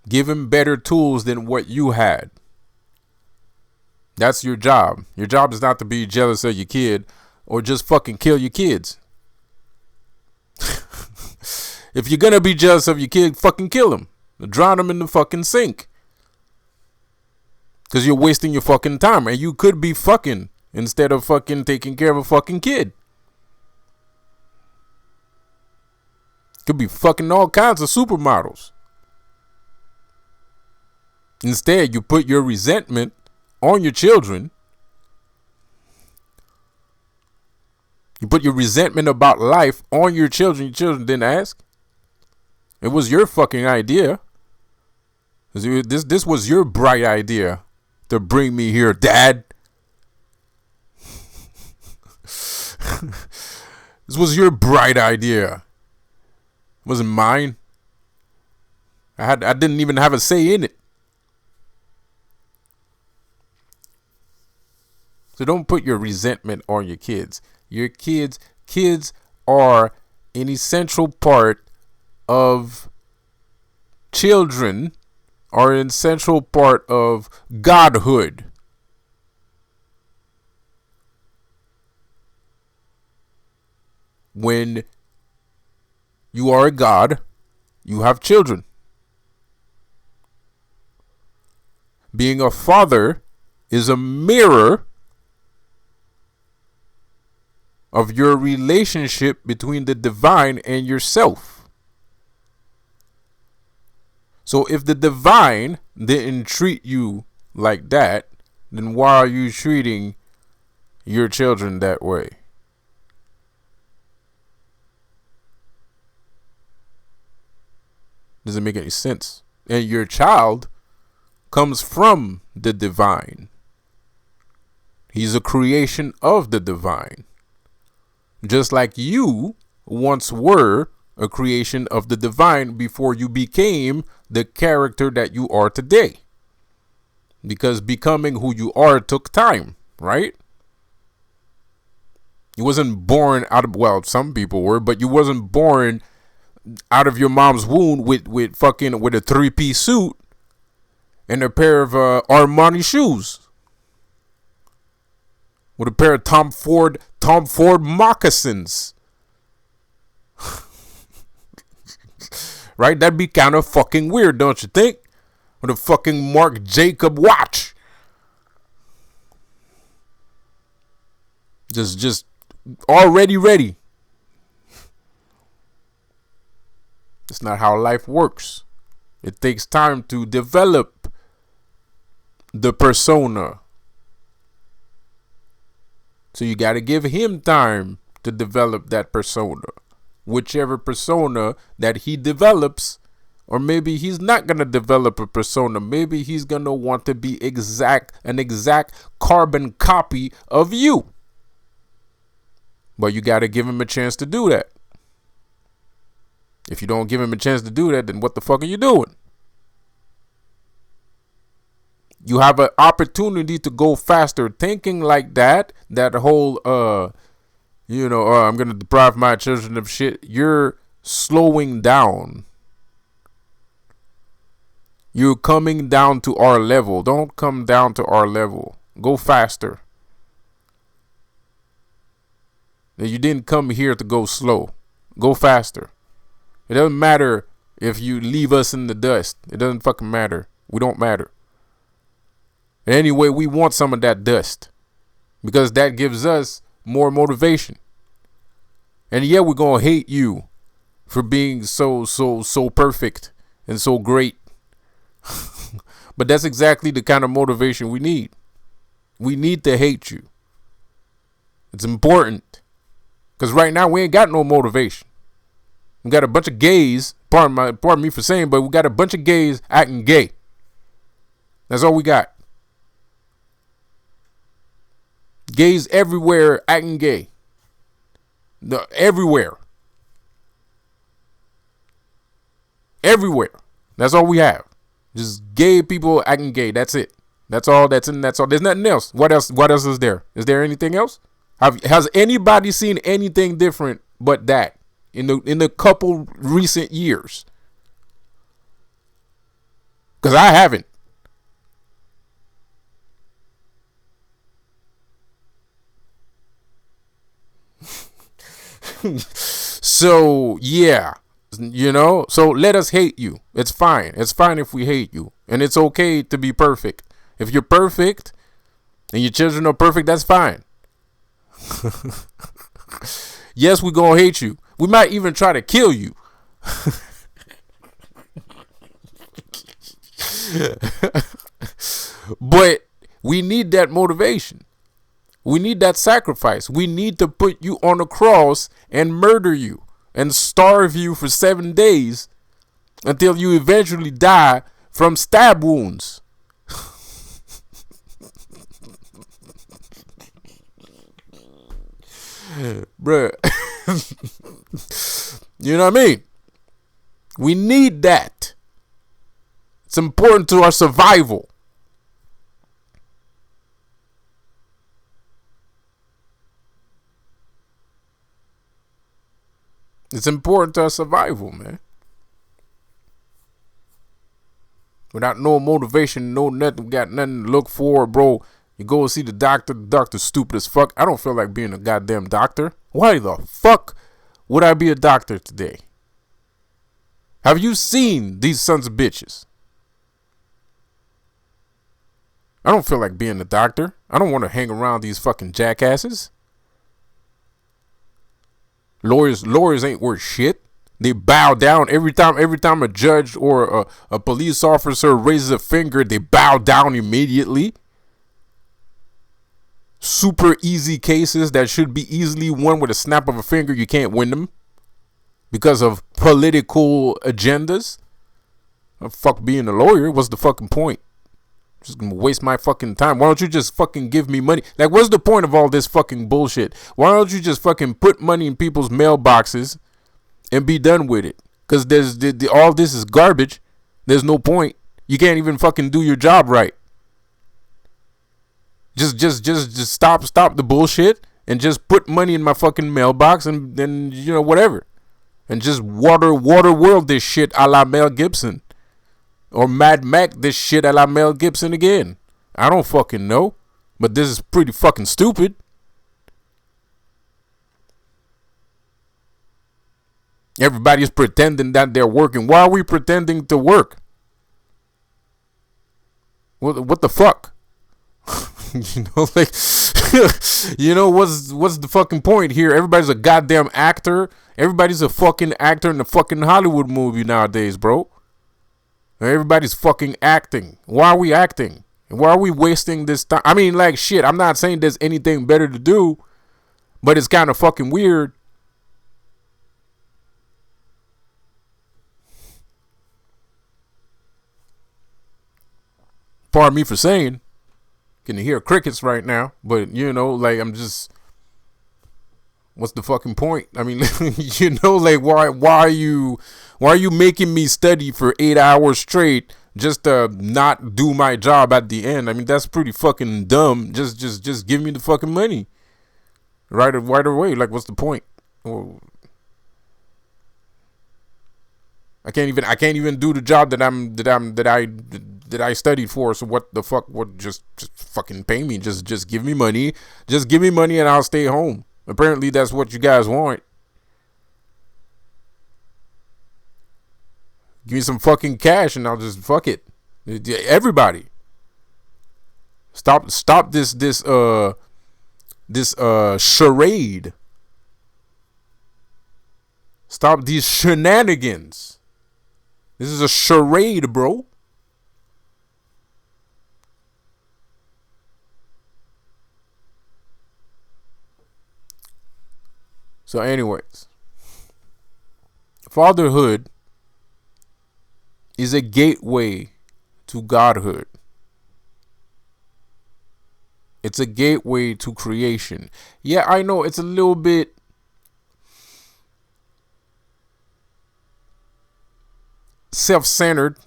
Give him better tools than what you had. That's your job. Your job is not to be jealous of your kid or just fucking kill your kids. If you're gonna be jealous of your kid, fucking kill him. Drown him in the fucking sink. Because you're wasting your fucking time. And you could be fucking instead of fucking taking care of a fucking kid. Could be fucking all kinds of supermodels. Instead, you put your resentment on your children. You put your resentment about life on your children. Your children didn't ask. It was your fucking idea. This was your bright idea to bring me here, Dad. This was your bright idea. It wasn't mine. I didn't even have a say in it. So don't put your resentment on your kids. Your kids are an essential part of children, are an essential part of godhood. When you are a god, you have children. Being a father is a mirror of your relationship between the divine and yourself. So if the divine didn't treat you like that, then why are you treating your children that way? Doesn't make any sense. And your child comes from the divine. He's a creation of the divine. Just like you once were a creation of the divine before you became the character that you are today. Because becoming who you are took time, right? You wasn't born out of, well, some people were, but you wasn't born out of your mom's womb with a 3-piece suit and a pair of Armani shoes. With a pair of Tom Ford moccasins. Right? That'd be kind of fucking weird, don't you think? With a fucking Marc Jacob watch. Just already ready. It's not how life works. It takes time to develop the persona. So you got to give him time to develop that persona. Whichever persona that he develops, or maybe he's not going to develop a persona. Maybe he's going to want to be an exact carbon copy of you. But you got to give him a chance to do that. If you don't give him a chance to do that, then what the fuck are you doing? You have an opportunity to go faster. Thinking like that whole, I'm going to deprive my children of shit. You're slowing down. You're coming down to our level. Don't come down to our level. Go faster. You didn't come here to go slow. Go faster. It doesn't matter if you leave us in the dust. It doesn't fucking matter. We don't matter. And anyway, we want some of that dust because that gives us more motivation. And yeah, we're going to hate you for being so perfect and so great. But that's exactly the kind of motivation we need. We need to hate you. It's important. Because right now we ain't got no motivation. We got a bunch of gays, pardon me for saying, but we got a bunch of gays acting gay. That's all we got. Gays everywhere acting gay. Everywhere. Everywhere. That's all we have. Just gay people acting gay. That's it. That's all that's in. That's all. There's nothing else. What else is there? Is there anything else? Has anybody seen anything different but that in the couple recent years? Because I haven't. So, yeah. So let us hate you. It's fine. It's fine if we hate you. And it's okay to be perfect. If you're perfect and your children are perfect, that's fine. Yes, we're going to hate you. We might even try to kill you. But we need that motivation. We need that sacrifice. We need to put you on a cross and murder you and starve you for 7 days until you eventually die from stab wounds. Bruh. You know what I mean? We need that. It's important to our survival. It's important to our survival, man. Without no motivation, no nothing, got nothing to look for, bro. You go and see the doctor's stupid as fuck. I don't feel like being a goddamn doctor. Why the fuck would I be a doctor today? Have you seen these sons of bitches? I don't feel like being a doctor. I don't want to hang around these fucking jackasses. Lawyers ain't worth shit. They bow down every time a judge or a police officer raises a finger, they bow down immediately. Super easy cases that should be easily won with a snap of a finger, you can't win them because of political agendas. Fuck being a lawyer. What's the fucking point? Just gonna waste my fucking time. Why don't you just fucking give me money? Like, what's the point of all this fucking bullshit? Why don't you just fucking put money in people's mailboxes and be done with it? Because all this is garbage. There's no point. You can't even fucking do your job right. Just stop the bullshit and just put money in my fucking mailbox and then, whatever. And just water world this shit a la Mel Gibson. Or Mad Max this shit a la Mel Gibson again. I don't fucking know. But this is pretty fucking stupid. Everybody's pretending that they're working. Why are we pretending to work? What the fuck? What's the fucking point here? Everybody's a goddamn actor. Everybody's a fucking actor in a fucking Hollywood movie nowadays, bro. Everybody's fucking acting. Why are we acting? Why are we wasting this time? I mean, like, shit, I'm not saying there's anything better to do, but it's kind of fucking weird. Pardon me for saying. Can hear crickets right now, but I'm just, what's the fucking point? I mean, why are you making me study for 8 hours straight just to not do my job at the end? I mean, that's pretty fucking dumb. Just give me the fucking money right away. Like, what's the point? I can't even do the job that I studied for. So what the fuck? What? Just fucking pay me. Just give me money. Just give me money and I'll stay home. Apparently that's what you guys want. Give me some fucking cash and I'll just fuck it. Everybody, stop this charade. Stop these shenanigans. This is a charade, bro. So anyways, fatherhood is a gateway to godhood. It's a gateway to creation. Yeah, I know it's a little bit self-centered,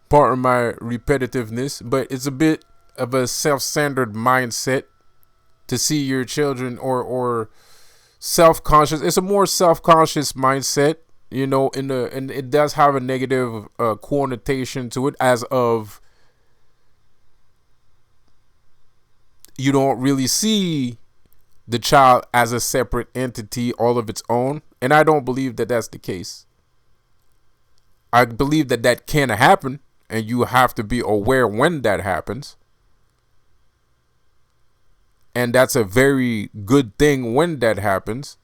pardon my repetitiveness, but it's a bit of a self-centered mindset to see your children or self-conscious. It's a more self-conscious mindset you know, and it does have a negative connotation to it, as of you don't really see the child as a separate entity all of its own. And I don't believe that that's the case. I believe that that can happen, and you have to be aware when that happens. And that's a very good thing when that happens,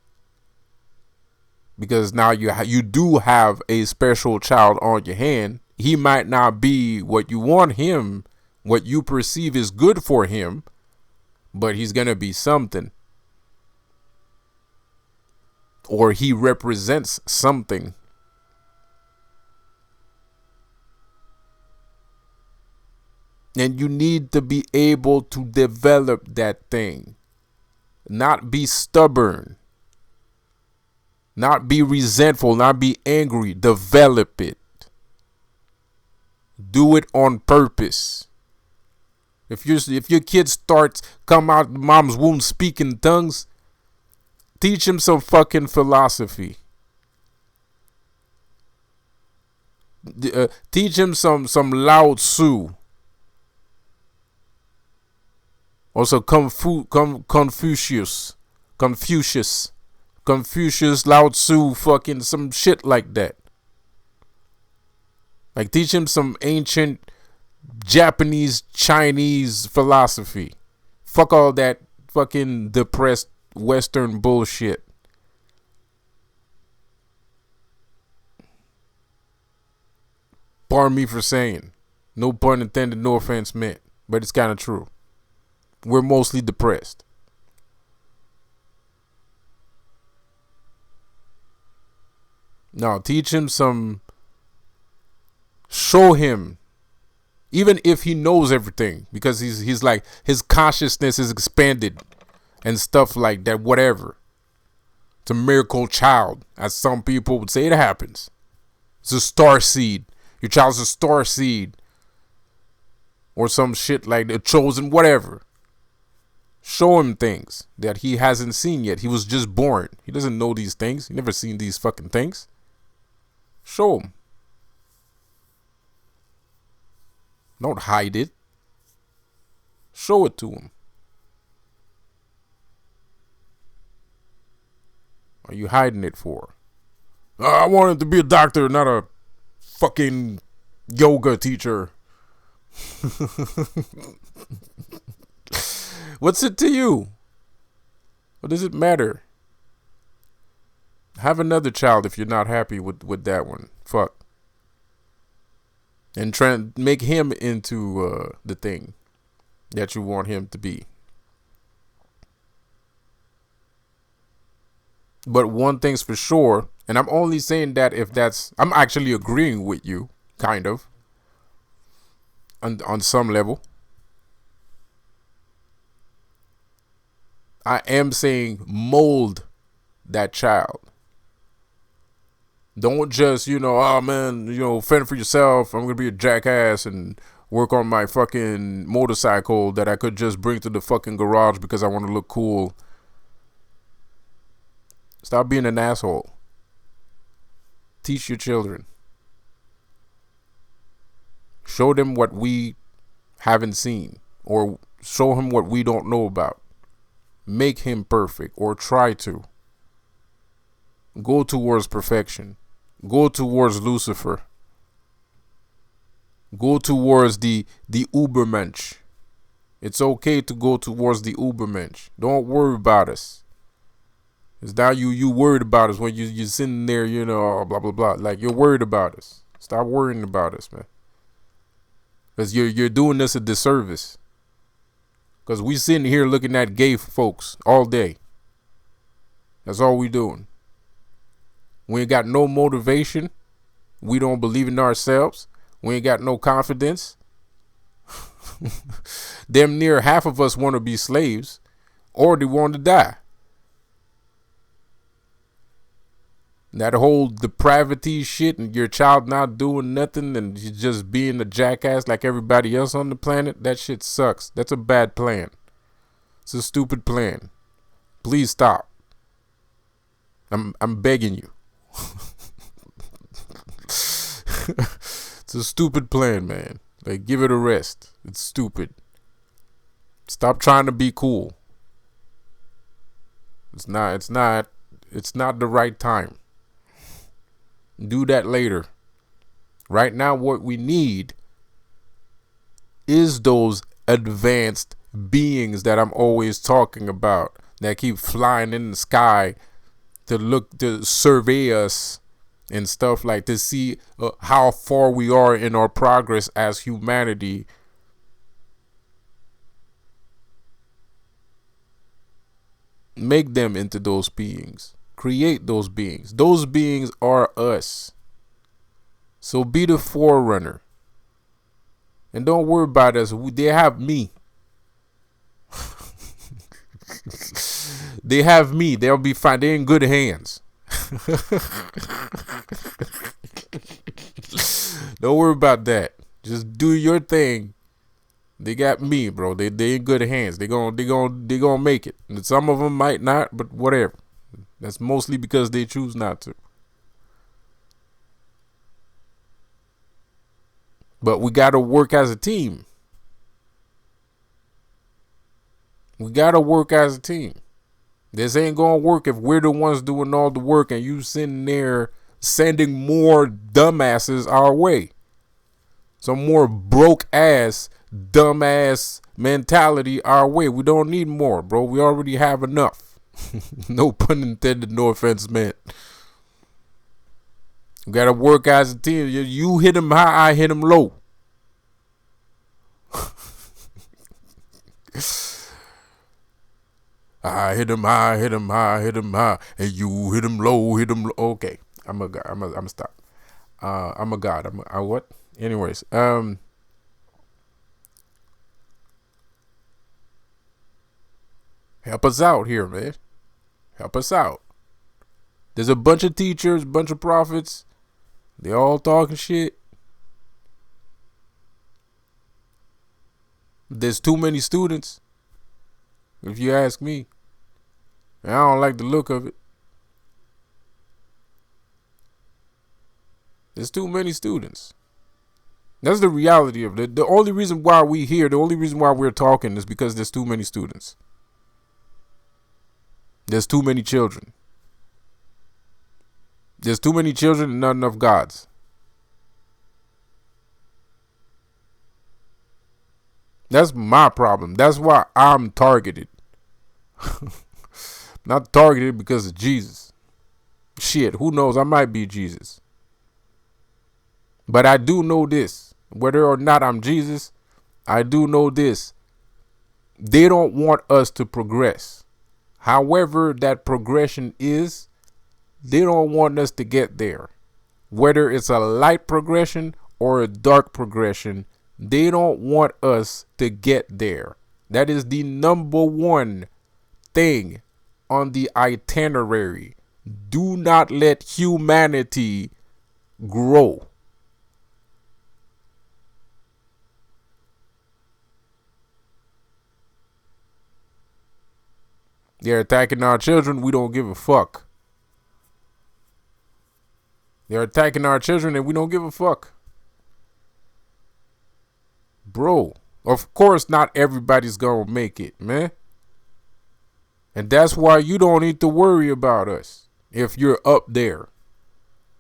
because now you do have a special child on your hand. He might not be what you want him, what you perceive is good for him, but he's going to be something. Or he represents something. And you need to be able to develop that thing. Not be stubborn. Not be resentful. Not be angry. Develop it. Do it on purpose. If your kid starts come out of mom's womb speaking tongues, teach him some fucking philosophy. Teach him some Lao Tzu. Also Confucius, Lao Tzu, fucking some shit like that. Like, teach him some ancient Japanese, Chinese philosophy. Fuck all that fucking depressed Western bullshit. Pardon me for saying. No pun intended, no offense meant. But it's kind of true. We're mostly depressed. Now, teach him some. Show him. Even if he knows everything. Because he's like, his consciousness is expanded. And stuff like that, whatever. It's a miracle child. As some people would say, it happens. It's a star seed. Your child's a star seed. Or some shit like the chosen, whatever. Show him things that he hasn't seen yet. He was just born. He doesn't know these things. He never seen these fucking things. Show him. Don't hide it. Show it to him. Are you hiding it for? I want him to be a doctor, not a fucking yoga teacher. What's it to you? What does it matter? Have another child if you're not happy with that one. Fuck. And try and make him into the thing that you want him to be. But one thing's for sure, and I'm only saying that if that's, I'm actually agreeing with you, kind of, on some level. I am saying mold that child. Don't just, oh man, fend for yourself. I'm going to be a jackass and work on my fucking motorcycle that I could just bring to the fucking garage because I want to look cool. Stop being an asshole. Teach your children. Show them what we haven't seen, or show him what we don't know about. Make him perfect, or try to. Go towards perfection. Go towards Lucifer. Go towards the Ubermensch. It's okay to go towards the Ubermensch. Don't worry about us. It's now you worried about us when you're sitting there, blah, blah, blah. Like, you're worried about us. Stop worrying about us, man. Because you're doing us a disservice. Because we sitting here looking at gay folks all day. That's all we doing. We ain't got no motivation. We don't believe in ourselves. We ain't got no confidence. Damn near half of us want to be slaves, or they want to die. That whole depravity shit and your child not doing nothing and you just being a jackass like everybody else on the planet, that shit sucks. That's a bad plan. It's a stupid plan. Please stop. I'm begging you. It's a stupid plan, man. Like, give it a rest. It's stupid. Stop trying to be cool. It's not the right time. Do that later. Right now, what we need is those advanced beings that I'm always talking about, that keep flying in the sky to survey us and stuff, like to see how far we are in our progress as humanity. Make them into those beings. Create those beings. Those beings are us. So be the forerunner. And don't worry about us. They have me. They have me. They'll be fine. They're in good hands. Don't worry about that. Just do your thing. They got me, bro. They in good hands. They gonna make it. And some of them might not, but whatever. That's mostly because they choose not to. But we got to work as a team. We got to work as a team. This ain't going to work if we're the ones doing all the work and you sitting there sending more dumbasses our way. Some more broke ass, dumbass mentality our way. We don't need more, bro. We already have enough. No pun intended, no offense meant. We got to work as a team. You hit him high, I hit him low. I hit him high, hit him high, hit him high, and you hit him low, hit him low. Okay, I'm a god. I'm a stop. I'm a god. What? Anyways, help us out here, man. Help us out. There's a bunch of teachers, bunch of prophets. They all talking shit. There's too many students, if you ask me. And I don't like the look of it. There's too many students. That's the reality of it. The only reason why we here, the only reason why we're talking is because there's too many students. There's too many children. There's too many children and not enough gods. That's my problem. That's why I'm targeted. Not targeted because of Jesus. Shit, who knows? I might be Jesus. But I do know this. Whether or not I'm Jesus, I do know this. They don't want us to progress. However that progression is, they don't want us to get there. Whether it's a light progression or a dark progression, they don't want us to get there. That is the number one thing on the itinerary. Do not let humanity grow. They're attacking our children. We don't give a fuck. They're attacking our children and we don't give a fuck. Bro, of course not everybody's gonna make it, man. And that's why you don't need to worry about us if you're up there.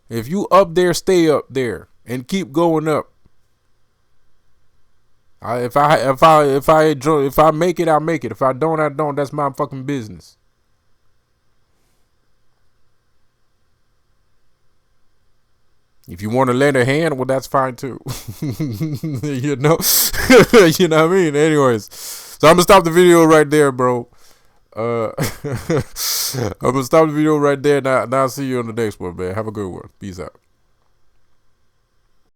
If you up there, stay up there and keep going up. If I make it, I'll make it. If I don't, I don't. That's my fucking business. If you want to lend a hand, well, that's fine too. You know, you know what I mean. Anyways, so I'm gonna stop the video right there, bro. I'm gonna stop the video right there. Now I'll see you on the next one, man. Have a good one. Peace out.